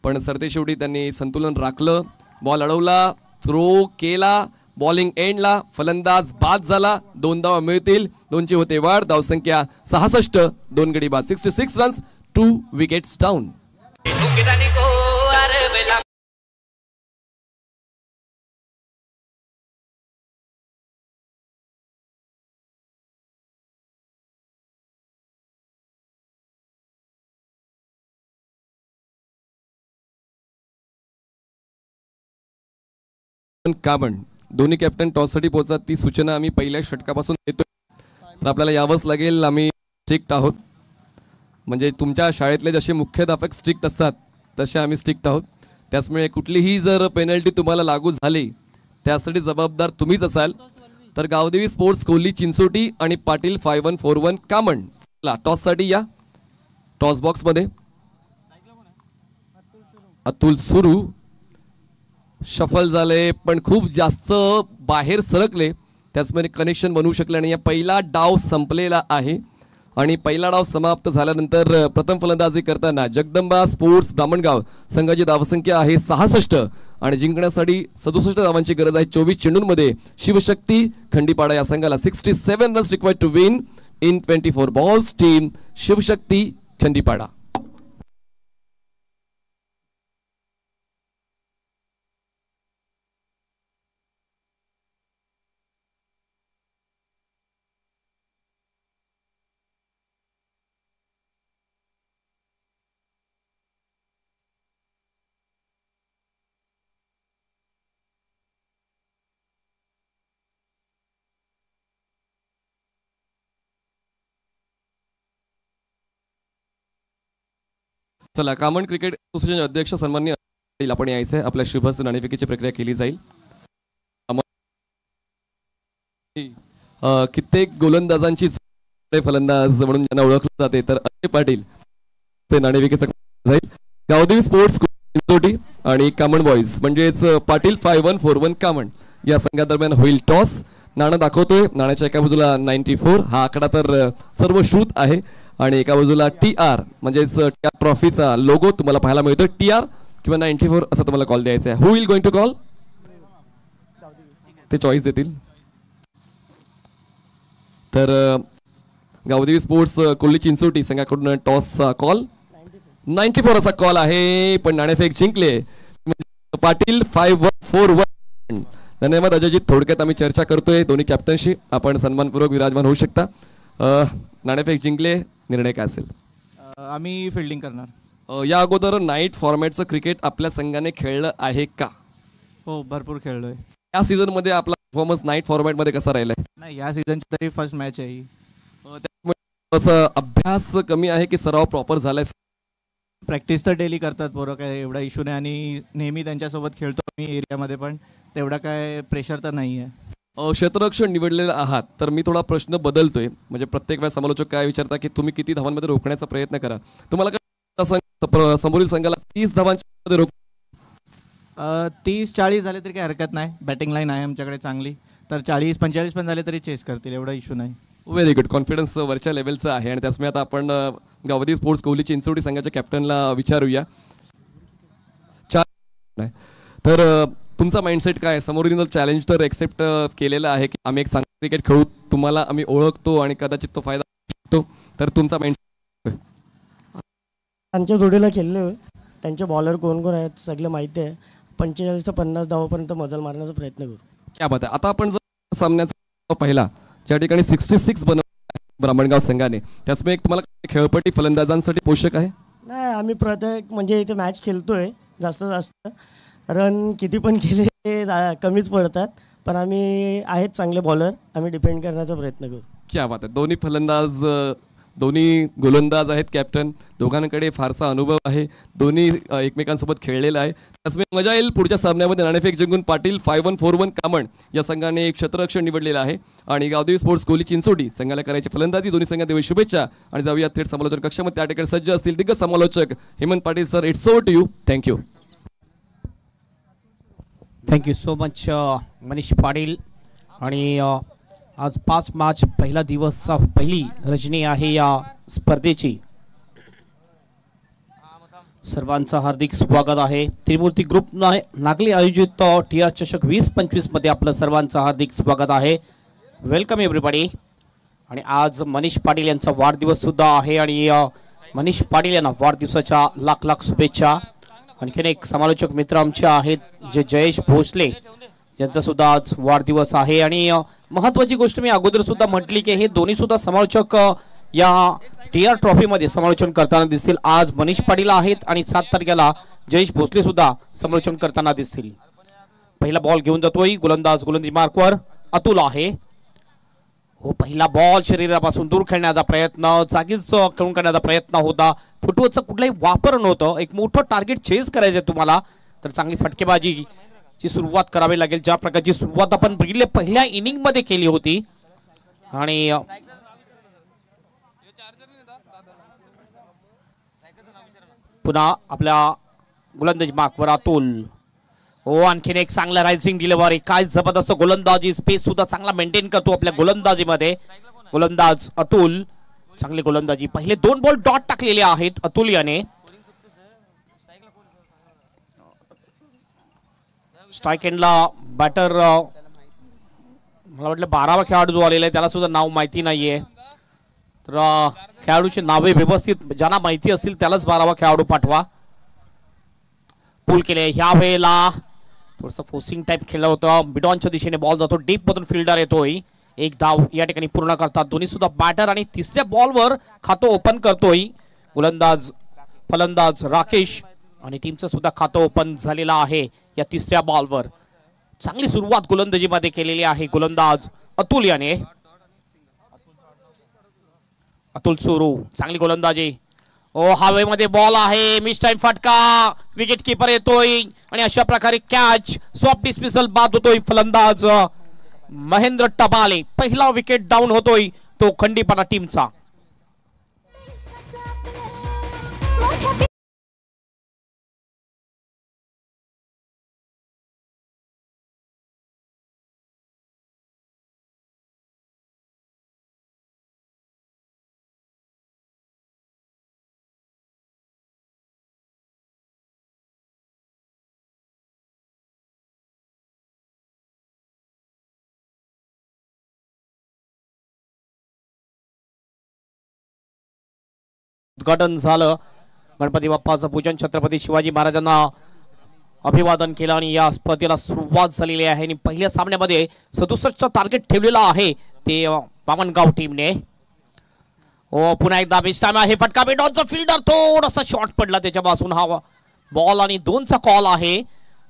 पण सरतेशेवटी त्यांनी संतुलन राखलं. बॉल अडवला, थ्रो केला, बॉलिंग एंडला फलंदाज बाद झाला. 2 धावा मिळतील, 2ची होते वाढ. धावसंख्या 66, 2 गडी बाद. 66 रन्स, 2 विकेट्स डाऊन. कामण दोन्ही कॅप्टन टॉससाठी पोहोचतात, ती सूचना आम्ही पहिल्या षटकापासून देतो. तर आपल्याला यावंच लागेल, आम्ही स्ट्रिक्ट आहोत. म्हणजे तुमच्या शाळेतले जसे मुख्याध्यापक स्ट्रिक्ट असतात तसे आम्ही स्ट्रिक्ट आहोत. त्याचमुळे कुठलीही जर पेनल्टी तुम्हाला लागू झाली त्यासाठी जबाबदार तुम्हीच असाल. तर गावदेवी स्पोर्ट्स कोल्ली चिंचोटी आणि पाटील 5141 कामण टॉससाठी या. टॉस बॉक्समध्ये अतुल सुरू शफल झाले, पण खूप जास्त बाहेर सरकले, त्याचमुळे कनेक्शन बनवू शकले आणि या पहिला डाव संपलेला आहे. आणि पहिला डाव समाप्त झाल्यानंतर प्रथम फलंदाजी करताना जगदंबा स्पोर्ट्स ब्राह्मणगाव संघाची धावसंख्या आहे 66 आणि जिंकण्यासाठी 67 धावांची गरज आहे 24 चेंडूंमध्ये. शिवशक्ती खंडीपाडा या संघाला 67 runs required to win in 24 balls. Team Shivshakti Khandipada. चला, कामन क्रिकेट असोसिएशनचे अध्यक्ष सन्माननीय आपण यायचं आहे. आपल्या शुभस्थ नाणेफेकीची प्रक्रिया केली जाईल. कित्येक गोलंदाजांची फलंदाज म्हणून ज्यांना ओळखलं जाते, तर अजय पाटील ते नाणेफेकीचं जाईल. गावदेवी स्पोर्ट्स चिंचोटी आणि कामण बॉईज म्हणजेच पाटील 5141 कामण या संघादरम्यान होईल टॉस. नाणं दाखवतोय, नाण्याच्या एका बाजूला 94 हा आकडा तर सर्व श्रुत आहे आणि एका बाजूला TR म्हणजेच ट्रॉफीचा लोगो तुम्हाला पाहायला मिळतो. TR किंवा 94 असं तुम्हाला कॉल द्यायचा आहे. हु विल गोइंग टू कॉल? ते चॉईस देतील. तर गावदेवी स्पोर्ट्स कोल्ली चिंचोटी संघाकडून टॉसचा कॉल 94 असा कॉल आहे, पण नाणेफेक जिंकले पाटील 5141. धन्यवाद अजयजीत. थोडक्यात आम्ही चर्चा करतोय दोन्ही कॅप्टनशी, आपण सन्मानपूर्वक विराजमान होऊ शकता. नाणेफेक जिंकले, निर्णय काय असेल? आम्ही फिल्डिंग करणार. या अगोदर नाईट फॉर्मॅटचं क्रिकेट आपल्या संघाने खेळलं आहे का? हो, भरपूर खेळलोय. या सीझन मध्ये आपला परफॉर्मन्स नाईट फॉर्मॅट मध्ये कसा राहिलाय? नाही, या सीझनची तरी फर्स्ट मॅच आहे. त्यामुळे अभ्यास कमी आहे की सराव प्रॉपर झालाय? प्रॅक्टिस तर डेली करतात पोरं, काय एवढा इश्यू नाही आणि नेहमी त्यांच्यासोबत खेळतो मी एरियामध्ये, पण तेवढा काय प्रेशर तर नाही आहे. क्षेत्ररक्षण निवडलेलं आहात, तर मी थोडा प्रश्न बदलतोय. म्हणजे प्रत्येक वेळा समालोचक काय विचारता की तुम्ही किती धावांमध्ये रोखण्याचा प्रयत्न करा. तुम्हाला काय समोरील संघाला 30 धावांच्या रोख 30-40 झाले तरी काही हरकत नाही. बॅटिंग लाईन आहे आमच्याकडे चांगली, तर 40-45 पण झाले तरी चेस करतील, एवढा इश्यू नाही. Very good. कॉन्फिडन्स वरच्या लेवलचं आहे. आणि त्याचमुळे आता आपण गावदेवी स्पोर्ट्स कोल्ली चिंचोटी संघाच्या कॅप्टनला विचारूया. तर तुमचा माइंडसेट काय? समोरील चॅलेंज तर एक्सेप्ट केलेलं आहे की आम्ही एक चांगलं क्रिकेट खेळू, तुम्हाला आम्ही ओळखतो आणि कदाचित तो फायदा शकतो, तर तुमचा माइंड त्यांच्या जोडीला खेळले, त्यांचे बॉलर कोण कोण आहेत सगळं माहिती आहे. 45 ते 50 धावापर्यंत मजल मारण्याचा प्रयत्न करू. क्या बात आहे. आता आपण जर सामन्याचा पहिला ज्या ठिकाणी 66 बनवलं ब्राह्मणगाव संघाने, त्याचमुळे एक तुम्हाला खेळपट्टी फलंदाजांसाठी पोषक आहे. नाही, आम्ही प्रत्येक म्हणजे इथे मॅच खेळतोय, जास्त रन किती पण केले ते कमीच पडतात, पण आम्ही आहेत चांगले बॉलर, आम्ही डिपेंड करण्याचा प्रयत्न करू. क्या बात आहे. दोन्ही फलंदाज, दोन्ही गोलंदाज आहेत कॅप्टन, दोघांकडे फारसा अनुभव आहे, दोन्ही एकमेकांसोबत खेळलेला आहे. त्याचमुळे मजा येईल. पुढच्या सामन्यामध्ये नाणेफेक जिंकून पाटील 5141 कामण या संघाने एक क्षेत्ररक्षण निवडलेलं आहे आणि गावदेवी स्पोर्ट्स कोहली चिंचोटी संघाला करायची फलंदाजी. दोन्ही संघात शुभेच्छा आणि जाऊया थेट समालोचन कक्षामध्ये. त्या ठिकाणी सज्ज असतील दिग्गज समालोचक Hemant Patil sir. It's over to you. Thank you. Thank you so much Manish Patil. आणि आज 5 मार्च पहिला दिवस, पहिली रजनी आहे या स्पर्धेची. सर्वांचं हार्दिक स्वागत आहे. त्रिमूर्ती ग्रुप नागली आयोजित TR चषक 2025 मध्ये आपलं सर्वांचं हार्दिक स्वागत आहे. Welcome everybody. आणि आज मनीष पाटील यांचा वाढदिवस सुद्धा आहे आणि मनीष पाटील यांना वाढदिवसाच्या लाख लाख शुभेच्छा. आणखीन एक समालोचक मित्र आमचे आहेत जे जयेश भोसले, यांचा सुद्धा आज वाढदिवस आहे. आणि महत्त्वाची गोष्ट मी अगोदर सुद्धा म्हटली की हे दोन्ही सुद्धा समालोचक या TR ट्रॉफीमध्ये समालोचन करताना दिसतील. आज मनीष पाटील आहेत आणि 7 तारखेला जयेश भोसले सुद्धा समालोचन करताना दिसतील. पहिला बॉल घेऊन जातोय गोलंदाज, गोलंदाजी मार्कवर अतुल आहे. हो, पहिला बॉल शरीरापासून दूर खेळण्याचा प्रयत्न, जागीच खेळून करण्याचा प्रयत्न होता. फुटबॉलचा कुठलाही वापर नव्हतं. एक मोठं टार्गेट चेस करायचं तुम्हाला, तर चांगली फटकेबाजी ची सुरुवात करावी लागेल. ज्या प्रकारची सुरुवात आपण पहिल्या इनिंग मध्ये केली होती. आणि पुन्हा आपल्या गोलंदाजी मार्कवर अतुल. हो, आणखीन एक चांगला रायझिंग डिलिव्हरी. काय जबरदस्त गोलंदाजी, स्पेस सुद्धा चांगला मेंटेन करतो आपल्या गोलंदाजीमध्ये गोलंदाज अतुल. चांगली गोलंदाजी. पहिले 2 बॉल डॉट टाकलेले आहेत अतुल याने. स्ट्राइक एंडला बॅटर, मला वाटलं 12वा खेळाडू जो आलेला आहे त्याला सुद्धा नाव माहिती नाहीये. तर खेळाडूची नावे व्यवस्थित ज्यांना माहिती असतील त्यालाच 12वा खेळाडू पाठवा. पूल केले. ह्या वेळेला थोडंसं फोर्सिंग टाईप खेळलं होतं. मिडॉनच्या दिशेने बॉल जातो, डीप मधून फिल्डर येतोय. एक धाव या ठिकाणी पूर्ण करतात दोन्ही सुद्धा बॅटर. आणि तिसऱ्या बॉलवर खातं ओपन करतोय गोलंदाज फलंदाज राकेश. आणि टीमचं सुद्धा खातं ओपन झालेलं आहे या तिसऱ्या बॉलवर. चांगली सुरुवात गोलंदाजीमध्ये केलेली आहे गोलंदाज अतुल याने. अतुल सुरू, चांगली गोलंदाजी. ओ, हवेमध्ये बॉल आहे, मिस टाइम फटका, विकेट कीपर येतोय आणि अशा प्रकारे कॅच, सॉफ्ट डिस्मिसल बाद होतोय फलंदाज महेंद्र टबाले. पहिला विकेट डाऊन होतोय तो खंडीपणा टीमचा. उद्घाटन झालं. गणपती बाप्पाचं पूजन, छत्रपती शिवाजी महाराजांना अभिवादन केलं आणि या स्पर्धेला सुरुवात झालेली आहे. आणि पहिल्या सामन्यामध्ये 67चं टार्गेट ठेवलेलं आहे ते बामणगाव टीमने. हो, पुन्हा एकदा मिस टाइम आहे, फटका. मिडॉनचा फिल्डर थोडासा शॉर्ट पडला त्याच्यापासून. हा बॉल आणि 2चा कॉल आहे.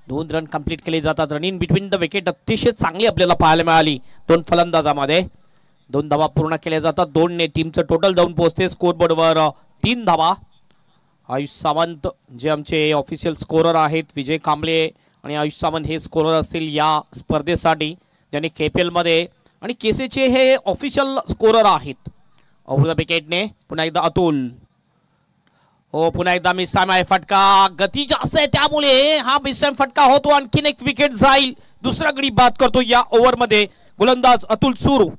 2 रन कंप्लीट केले जातात. Run in between the wicket अतिशय चांगली आपल्याला पाहायला मिळाली 2 फलंदाजामध्ये. 2 धावा पूर्ण केल्या जातात. 2 ने टीमचं टोटल जाऊन पोहोचते स्कोरबोर्डवर 3 धावा. आयुष सावंत जे आमचे ऑफिशियल स्कोरर आहेत, विजय कांबळे आणि आयुष सावंत हे स्कोरर असतील या स्पर्धेसाठी, ज्यांनी KPL मध्ये आणि केसेचे हे ऑफिशियल स्कोरर आहेत. अवृत विकेटने पुन्हा एकदा अतुल. हो, पुन्हा एकदा मिस टाइम आहे, फटका. गती जास्त आहे त्यामुळे हा मिस टाइम फटका होतो. आणखीन एक विकेट जाईल. दुसरा गडी बाद करतो या ओव्हरमध्ये गोलंदाज अतुल सुरू.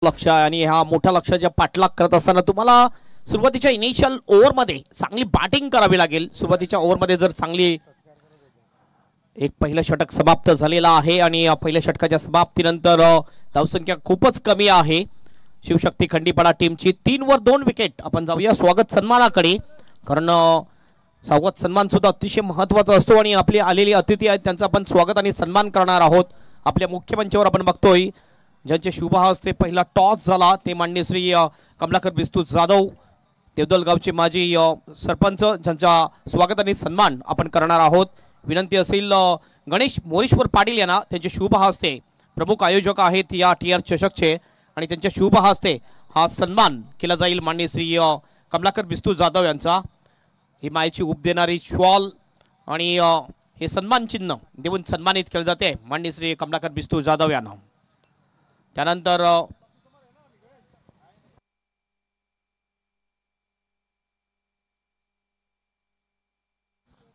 लक्ष आणि हा मोठ्या लक्षाच्या पाठलाग करत असताना तुम्हाला सुरुवातीच्या इनिशियल ओव्हरमध्ये चांगली बॅटिंग करावी लागेल. सुरुवातीच्या ओव्हरमध्ये जर चांगली एक पहिलं षटक समाप्त झालेला आहे आणि पहिल्या षटकाच्या समाप्तीनंतर धावसंख्या खूपच कमी आहे शिवशक्ती खंडीपाडा टीमची. 3 वर 2 विकेट. आपण जाऊया स्वागत सन्मानाकडे, कारण स्वागत सन्मान सुद्धा अतिशय महत्त्वाचा असतो आणि आपले आलेले अतिथी आहेत त्यांचा आपण स्वागत आणि सन्मान करणार आहोत. आपल्या मुख्य मंचावर आपण बघतोय ज्यांचे शुभ हस्ते पहिला टॉस झाला ते माननीय श्री कमलाकर बिस्तू जाधव देवदलगावचे माजी सरपंच, ज्यांचा स्वागत आणि सन्मान आपण करणार आहोत. विनंती असेल गणेश मोरेश्वर पाटील यांना, त्यांचे शुभ हस्ते प्रमुख आयोजक आहेत या TR चषकचे आणि त्यांच्या शुभ हस्ते हा सन्मान केला जाईल माननीय श्री कमलाकर बिस्तू जाधव यांचा. ही मायेची उप देणारी शॉल आणि हे सन्मान चिन्ह देऊन सन्मानित केले जाते माननीय श्री कमलाकर बिस्तू जाधव यांना. त्यानंतर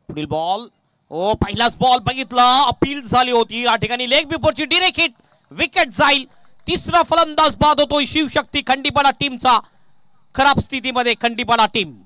पुढील बॉल, पहिलाच बॉल बघितला, अपील झाली होती या ठिकाणी. लेग बिफोरची डिरेक्ट हिट, विकेट जाईल. तिसरा फलंदाज बाद होतोय शिवशक्ती खंडीपाडा टीमचा. खराब स्थितीमध्ये खंडीपाडा टीम.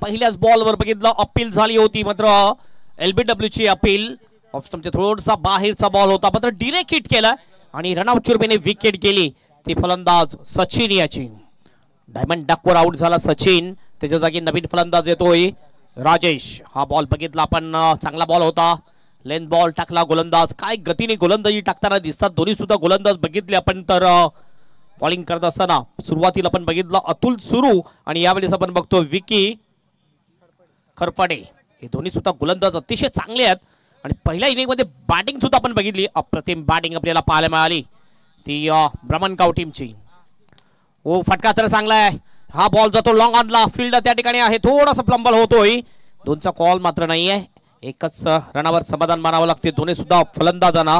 पहिल्याच बॉलवर बघितलं अपील झाली होती, मात्र LBW ची अपील ऑफ स्टंपच्या थोडासा बाहेरचा बॉल होता, मात्र डिरेक्ट हिट केला आणि रनआउट चुरबीने विकेट गेली. ती फलंदाज सचिन याची. डायमंड डकवर आउट झाला सचिन, त्याच्या जागी नवीन फलंदाज येतोय राजेश. हा बॉल बघितला आपण, चांगला बॉल होता. लेंथ बॉल टाकला गोलंदाज. काय गतीने गोलंदाजी टाकताना दिसतात दोन्ही सुद्धा गोलंदाज बघितले आपण. तर बॉलिंग करत असताना सुरुवातीला आपण बघितलं अतुल सुरू आणि यावेळेस आपण बघतो विकी खरफाडे. हे दोन्ही सुद्धा गोलंदाज अतिशय चांगले आहेत आणि पहिल्या इनिंग मध्ये बॅटिंग सुद्धा आपण बघितली. अप्रतिम बॅटिंग आपल्याला पाहायला मिळाली ती ब्रह्मणगाव टीमची. फटका तर चांगला आहे. हा बॉल जातो लॉंग ऑनला, फील्ड त्या ठिकाणी आहे, थोडासा प्लंबल होतोय. 2चा कॉल मात्र नाहीये. एकच रनावर समाधान मानावं लागते दोन्ही सुद्धा फलंदाजांना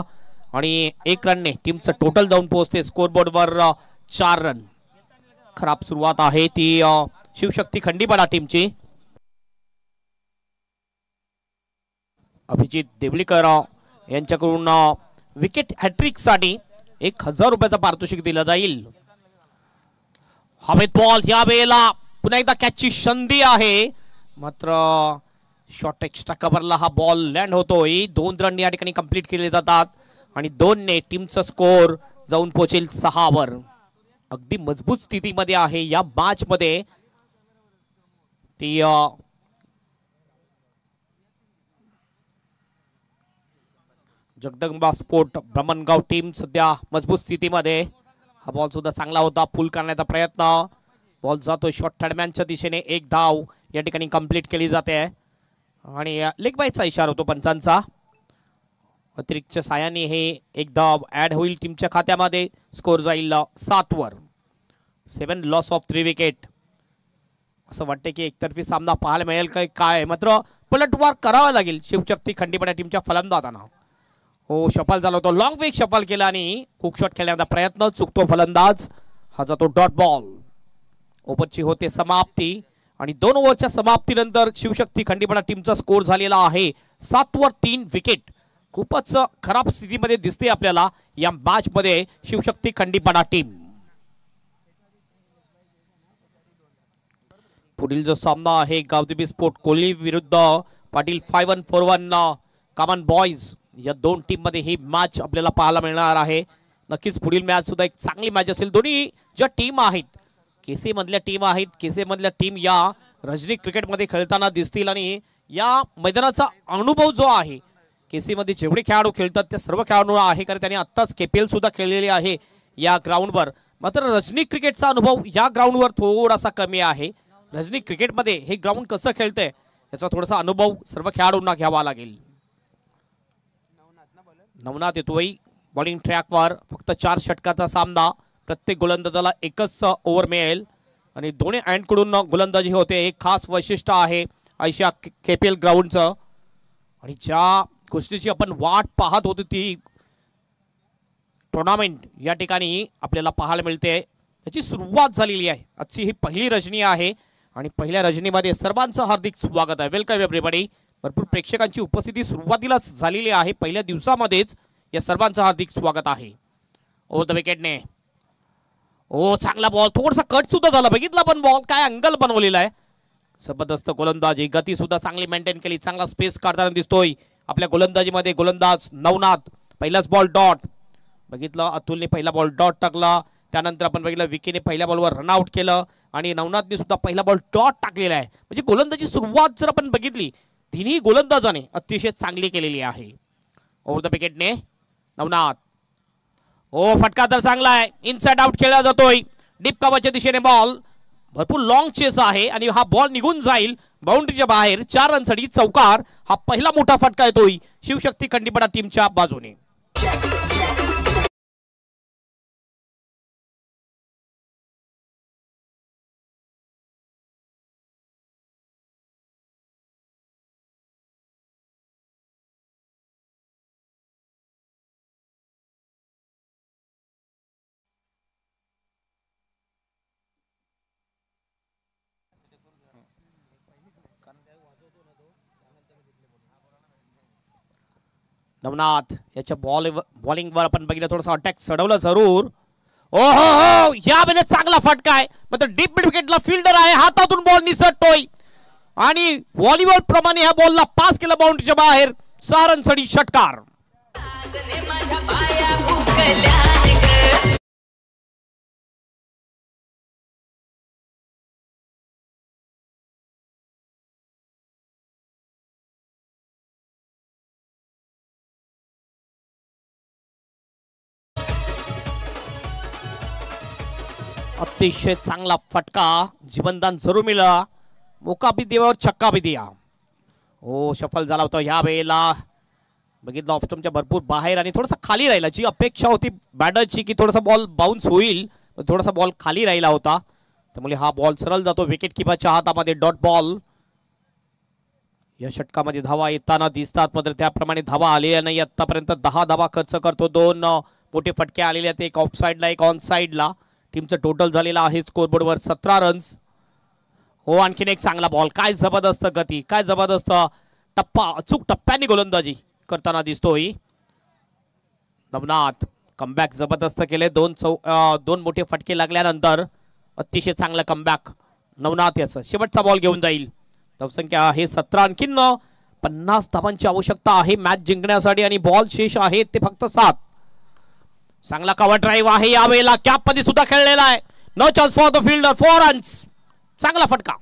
आणि 1 रनने टीमचं टोटल जाऊन पोहोचते स्कोरबोर्डवर 4 रन. खराब सुरुवात आहे ती शिवशक्ती खंडीपाडा टीमची. अभिजित देवलीकर यांच्याकडून विकेट हॅट्रिक साठी 1000 रुपयाचं पारितोषिक दिलं जाईल. हवेत बॉल, या वेळेला पुन्हा एकदा कॅचची संधी आहे, मात्र शॉर्ट एक्स्ट्रा कव्हरला हा बॉल लँड होतोय. 2 रन या ठिकाणी कंप्लीट केले जातात आणि 2ने टीमचा स्कोर जाऊन पोहोचेल 6 वर. अगदी मजबूत स्थितीमध्ये आहे या मॅच मध्ये ती जगदंबा स्पोर्ट ब्रह्मणगाव टीम सध्या मजबूत स्थितीमध्ये. हा बॉल सुद्धा चांगला होता, पुल करण्याचा प्रयत्न. बॉल जातो शॉर्ट थर्डमॅनच्या दिशेने. 1 धाव या ठिकाणी कंप्लीट केली जाते आणि लेग बायचा इशारा होतो पंचांचा. अतिरिक्त सायाने हे 1 धाव ऍड होईल टीमच्या खात्यामध्ये. स्कोर जाईल 7 वर. 7 लॉस ऑफ 3 विकेट. असं वाटतं की एकतर्फी सामना पाहायला मिळेल काय, मात्र पलटवार करावा लागेल शिवशक्ती खंडीपाडा टीमच्या फलंदाजांना. शफल झाला होता, लॉंग वेग शफल केला आणि हुक शॉट खेळण्याचा प्रयत्न, चुकतो फलंदाज. हा जातो डॉट बॉल. ओव्हरची होते समाप्ती आणि 2 ओव्हरच्या समाप्तीनंतर शिवशक्ती खंडीपाडा टीमचा स्कोर झालेला आहे 7 वर 3 विकेट. खूपच खराब स्थितीमध्ये दिसते आपल्याला या मॅच मध्ये शिवशक्ती खंडीपाडा टीम. पुढील जो सामना आहे गावदेवी स्पोर्ट कोहली विरुद्ध पाटील 5141 कॉमन बॉयज. या 2 टीम मध्ये ही मॅच आपल्याला पाहायला मिळणार आहे. नक्कीच पुढील मॅच सुद्धा एक चांगली मॅच असेल. दोन्ही ज्या टीम आहेत केसी मधल्या टीम आहेत, केसी मधल्या टीम या रजनी क्रिकेट मध्ये खेळताना दिसतील आणि या मैदानाचा अनुभव जो आहे केसी मध्ये जेवढे खेळाडू खेळतात त्या सर्व खेळाडू आहे, कारण त्यांनी आत्ताच KPL सुद्धा खेळलेले आहे या ग्राउंडवर. मात्र रजनी क्रिकेटचा अनुभव या ग्राउंडवर थोडासा कमी आहे. रजनी क्रिकेटमध्ये हे ग्राउंड कसं खेळतंय याचा थोडासा अनुभव सर्व खेळाडूंना घ्यावा लागेल. नवनाथ येतोय बॉलिंग ट्रॅकवर. फक्त 4 षटकाचा सामना. प्रत्येक गोलंदाजाला एकच ओव्हर मिळेल आणि दोन्ही अँडकडून गोलंदाजी होते. एक खास वैशिष्ट्य आहे आयशा KPL ग्राउंडचं. आणि ज्या गोष्टीची आपण वाट पाहत होतो ती टुर्नामेंट या ठिकाणी आपल्याला पाहायला मिळते. याची सुरुवात झालेली आहे. आजची ही पहिली रजनी आहे आणि पहिल्या रजनीमध्ये सर्वांचं हार्दिक स्वागत आहे. Welcome everybody. भरपूर प्रेक्षकांची उपस्थिती सुरुवातीलाच झालेली आहे. पहिल्या दिवसामध्येच या सर्वांचं हार्दिक स्वागत आहे. Over the विकेटने. ओ चांगला बॉल. थोडासा कट सुद्धा झाला. बघितला पण बॉल काय अँगल बनवलेला आहे. जबरदस्त गोलंदाजी. गती सुद्धा चांगली मेंटेन केली. चांगला स्पेस काढताना दिसतोय आपल्या गोलंदाजीमध्ये गोलंदाज नवनाथ. पहिलाच बॉल डॉट. बघितलं अतुलने पहिला बॉल डॉट टाकला. त्यानंतर आपण बघितलं विकीने पहिल्या बॉलवर रनआउट केलं आणि नवनाथने सुद्धा पहिला बॉल डॉट टाकलेला आहे. म्हणजे गोलंदाजी सुरुवात जर आपण बघितली तिन्ही गोलंदाजाने अतिशय चांगली केलेली आहे. ओव्हर द विकेटने नवनाथ. ओ फटका तर चांगला आहे. इनसाइड आउट खेळला जातोय. डीप कव्हरच्या दिशेने बॉल. भरपूर लॉंग चेस आहे आणि हा बॉल निघून जाईल बाउंड्रीच्या बाहेर. 4 रनसाठी चौकार. हा पहिला मोठा फटका येतोय शिवशक्ती खंडीपडा टीमच्या बाजूने. नवनाथ याच्या बॉलिंगवर आपण बघितलं थोडासा अटॅक चढवलं जरूर. ओ हो या वेळेस चांगला फटका आहे. मात्र डीप मिड विकेटला फिल्डर आहे. हातातून बॉल निसटतोय आणि व्हॉलीबॉल प्रमाणे ह्या बॉलला पास केलं बाउंड्रीच्या बाहेर. 6 रनसाठी षटकार. अतिशय चांगला फटका. जीवनदान जरूर मिळाला. मोका भी दिया और छक्का भी दिया. ओ सफल झाला होता ह्या वेळेला. बघितलं ऑफस्टम्पच्या भरपूर बाहेर आणि थोडासा खाली राहिला. जी अपेक्षा होती बॅटरची की थोडासा बॉल बाउन्स होईल, थोडासा बॉल खाली राहिला होता. त्यामुळे हा बॉल सरळ जातो विकेट किपरच्या हातामध्ये. Dot ball. या षटकामध्ये धावा येताना दिसतात मात्र त्याप्रमाणे धावा आलेल्या नाही. आतापर्यंत 10 धावा खर्च करतो. 2 मोठे फटके आलेले आहेत. एक ऑफ साइडला एक ऑन साइडला. टीमचं टोटल झालेला आहे स्कोरबोर्डवर 17 रन्स. हो आणखीन एक चांगला बॉल. काय जबरदस्त गती. काय जबरदस्त टप्पा. अचूक टप्प्याने गोलंदाजी करताना दिसतोय नवनाथ. कमबॅक जबरदस्त केले. 2 मोठे फटके लागल्यानंतर अतिशय चांगला कमबॅक नवनाथ. याचं शेवटचा बॉल घेऊन जाईल. धावसंख्या आहे 17. आणखीन 50 धावांची आवश्यकता आहे मॅच जिंकण्यासाठी आणि बॉल शेष आहे ते फक्त 7. चांगला कव्हर ड्राईव्ह आहे यावेळेला. कॅप मध्ये सुद्धा खेळलेला आहे. No chance for the fielder. 4 runs. चांगला फटका.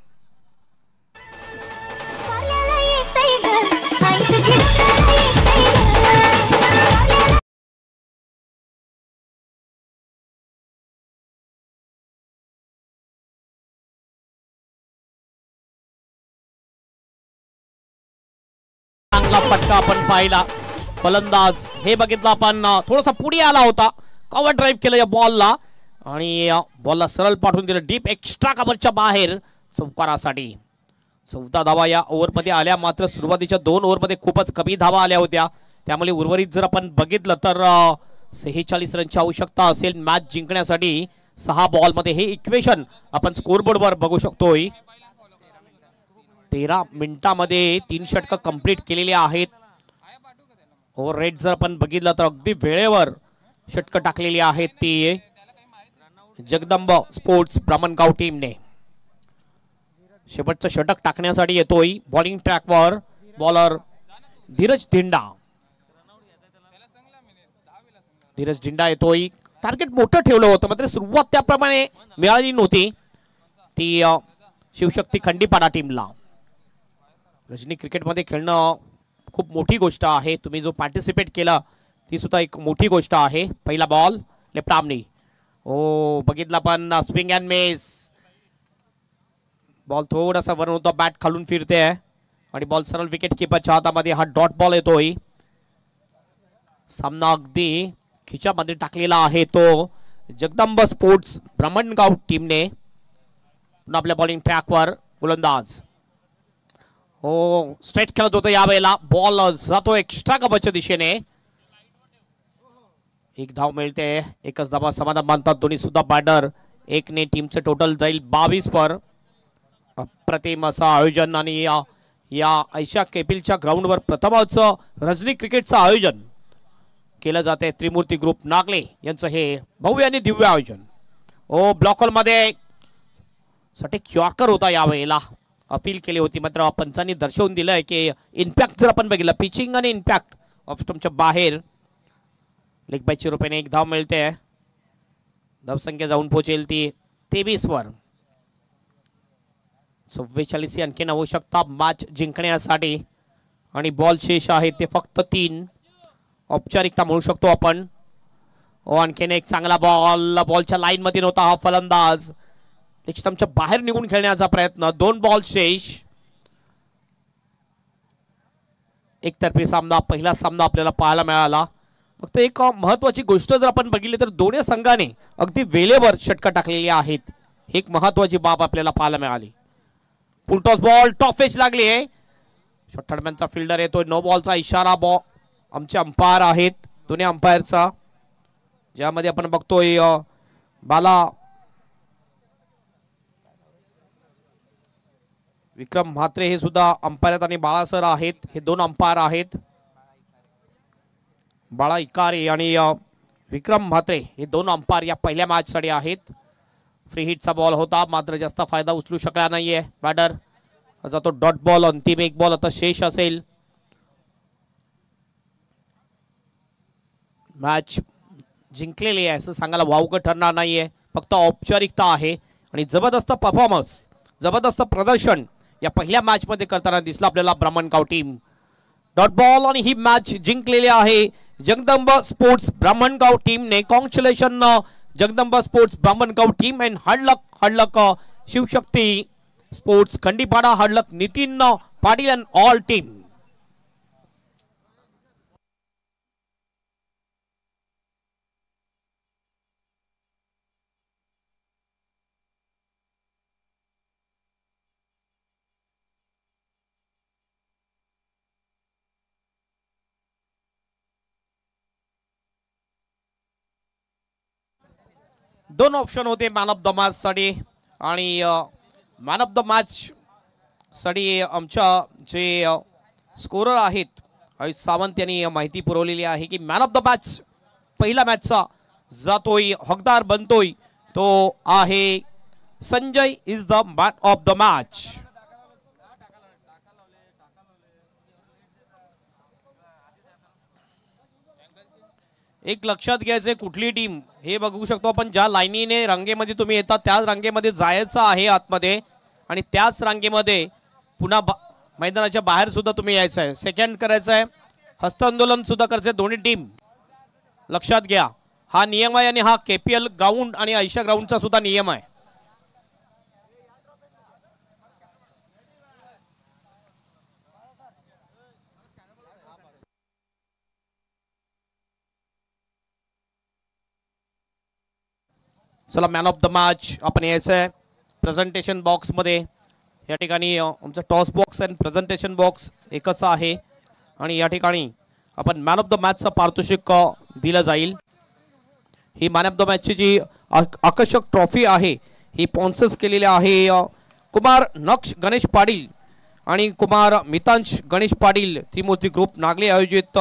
चांगला फटका आपण पाहिला. फलंदाज हे बघितलं आपण थोडासा पुढे आला होता. कव्हर ड्राईव्ह केलं या बॉलला आणि बॉलला सरळ पाठवून दिलं डीप एक्स्ट्रा कव्हरच्या बाहेर चौकारासाठी. 14 धावा या ओव्हरमध्ये आल्या. मात्र सुरुवातीच्या 2 ओव्हरमध्ये खूपच कमी धावा आल्या होत्या. त्यामुळे उर्वरित जर आपण बघितलं तर 46 रनची आवश्यकता असेल मॅच जिंकण्यासाठी. 6 बॉलमध्ये हे इक्वेशन आपण स्कोरबोर्डवर बघू शकतोय. 13 मिनिटांमध्ये 3 षटकं कंप्लीट केलेली आहेत. ओव्हर रेट जर आपण बघितलं तर अगदी वेळेवर षटकं टाकलेली आहेत ती जगदंब स्पोर्ट्स ब्राह्मणगाव टीमने. शेवटचं षटक टाकण्यासाठी येतोय बॉलिंग ट्रॅकवर बॉलर धीरज धिंडा. धीरज धिंडा येतोय. टार्गेट मोठं ठेवलं होतं मात्र सुरुवात त्याप्रमाणे मिळाली नव्हती ती शिवशक्ती खंडीपाडा टीमला. रजनी क्रिकेटमध्ये खेळणं खूप मोठी गोष्ट आहे. तुम्ही जो पार्टिसिपेट केला ती सुद्धा एक मोठी गोष्ट आहे. पहिला बॉल लेफ्ट आर्मनी. ओ बघितला पण स्विंग अँड मिस. बॉल थोडासा वरून होता, बॅट खालून फिरते आहे आणि बॉल सरळ विकेट किपरच्या हातामध्ये हा डॉट बॉल येतोय. सामना अगदी खिच्यामध्ये टाकलेला आहे तो जगदंबा स्पोर्ट्स ब्राह्मणगाव टीमने. पुन्हा आपल्या बॉलिंग ट्रॅकवर गोलंदाज हो स्ट्रेट खेळत होतं यावेळेला. बॉल जातो एक्स्ट्रा कव्हरच्या दिशेने. एक धाव मिळते, एकच धावा समाधान मानतात दोन्ही सुद्धा बॅटर. एकने टीमचं टोटल जाईल 22 वर. अप्रतिम असं आयोजन आणि या ऐशा केपिलच्या ग्राउंडवर प्रथमच रजनी क्रिकेटचं आयोजन केलं जाते. त्रिमूर्ती ग्रुप नागले यांचं हे भव्य आणि दिव्य आयोजन. ओ ब्लॉक मध्ये सटीक यॉर्कर होता यावेळेला. अपील केली होती मात्र पंचांनी दर्शवून दिलंय की इम्पॅक्ट जर आपण बघितलं पिचिंग आणि इम्पॅक्ट ऑफ स्टंपच्या बाहेर लेग बायच्या रूपाने एक धाव मिळते. धावसंख्या जाऊन पोहोचेल ती 23 वर. 44 आणखीन आवश्यकता मॅच जिंकण्यासाठी आणि बॉल शेष आहे ते फक्त 3. औपचारिकता म्हणू शकतो आपण. आणखीन एक चांगला बॉल बॉलच्या लाईन मध्ये नव्हता हा फलंदाज. स्टंपच्या बाहेर निघून खेळण्याचा प्रयत्न. 2 बॉल शेष. एकतर्फी सामना पहिला सामना आपल्याला पाहायला मिळाला. फक्त एक महत्वाची गोष्ट जर आपण बघितली तर दोन्ही संघाने अगदी वेळेवर षटकं टाकलेली आहेत. एक महत्वाची बाब आपल्याला पाहायला मिळाली. फुलटॉस बॉल टॉप एज लागली आहे. थर्ड मॅनचा फिल्डर येतोय. नो बॉलचा इशारा आमचे अंपायर आहेत दोन्ही अंपायरचा, ज्यामध्ये आपण बघतोय बाला विक्रम म्हात्रे हे सुद्धा अंपायर आणि बाळा सर आहेत. हे 2 अंपायर आहेत. बाळा इकारे आणि विक्रम म्हात्रे हे 2 अंपायर या पहिल्या मॅच साठी आहेत. फ्री हिटचा बॉल होता मात्र जास्त फायदा उचलू शकला नाहीये बॅटर. जातो डॉट बॉल. अंतिम एक बॉल आता शेष असेल. मॅच जिंकलेली आहे असं सांगायला वावगं ठरणार नाहीये. फक्त औपचारिकता आहे आणि जबरदस्त परफॉर्मन्स जबरदस्त प्रदर्शन या पहिल्या मॅच मध्ये करताना दिसला आपल्याला ब्राह्मणगाव टीम. डॉट बॉल आणि ही मॅच जिंकलेली आहे जगदंबा स्पोर्ट्स ब्राह्मणगाव टीमने. Congratulation Jagdamba sports Brahmangaon team and hard luck Shivshakti sports Khandipada, hard luck Nitin Patil and all team. दोन ऑप्शन होते मॅन ऑफ द मॅच साठी आणि मॅन ऑफ द मॅच साठी आमच्या जे स्कोरर आहेत आयुष सावंत यांनी माहिती पुरवलेली आहे की मॅन ऑफ द मॅच पहिला मॅचचा जातोय हकदार बनतोय तो आहे Sanjay is the man of the match. एक लक्षात घ्यायचंय कुठली टीम हे बघू शकतो आपण. ज्या लाईनीने रांगेमध्ये तुम्ही येतात त्याच रांगेमध्ये जायचं आहे आतमध्ये आणि त्याच रांगेमध्ये पुन्हा मैदानाच्या बाहेर सुद्धा तुम्ही यायचं आहे. सेकंड करायचं आहे, हस्तांदोलन सुद्धा करायचं आहे. दोन्ही टीम लक्षात घ्या हा नियम आहे आणि हा केपीएल ग्राउंड आणि आयशा ग्राउंडचा सुद्धा नियम आहे. चला मॅन ऑफ द मॅच आपण यायचं आहे प्रेझेंटेशन बॉक्स मध्ये. या ठिकाणी आमचा टॉस बॉक्स आणि प्रेझेंटेशन बॉक्स एकच आहे आणि या ठिकाणी आपण मॅन ऑफ द मॅचचं पारितोषिक दिलं जाईल. ही मॅन ऑफ द मॅचची जी आकर्षक ट्रॉफी आहे ही स्पॉन्सर्स केलेली आहे कुमार नक्ष गणेश पाटील आणि कुमार मितांश गणेश पाटील त्रिमूर्ती ग्रुप नागले आयोजित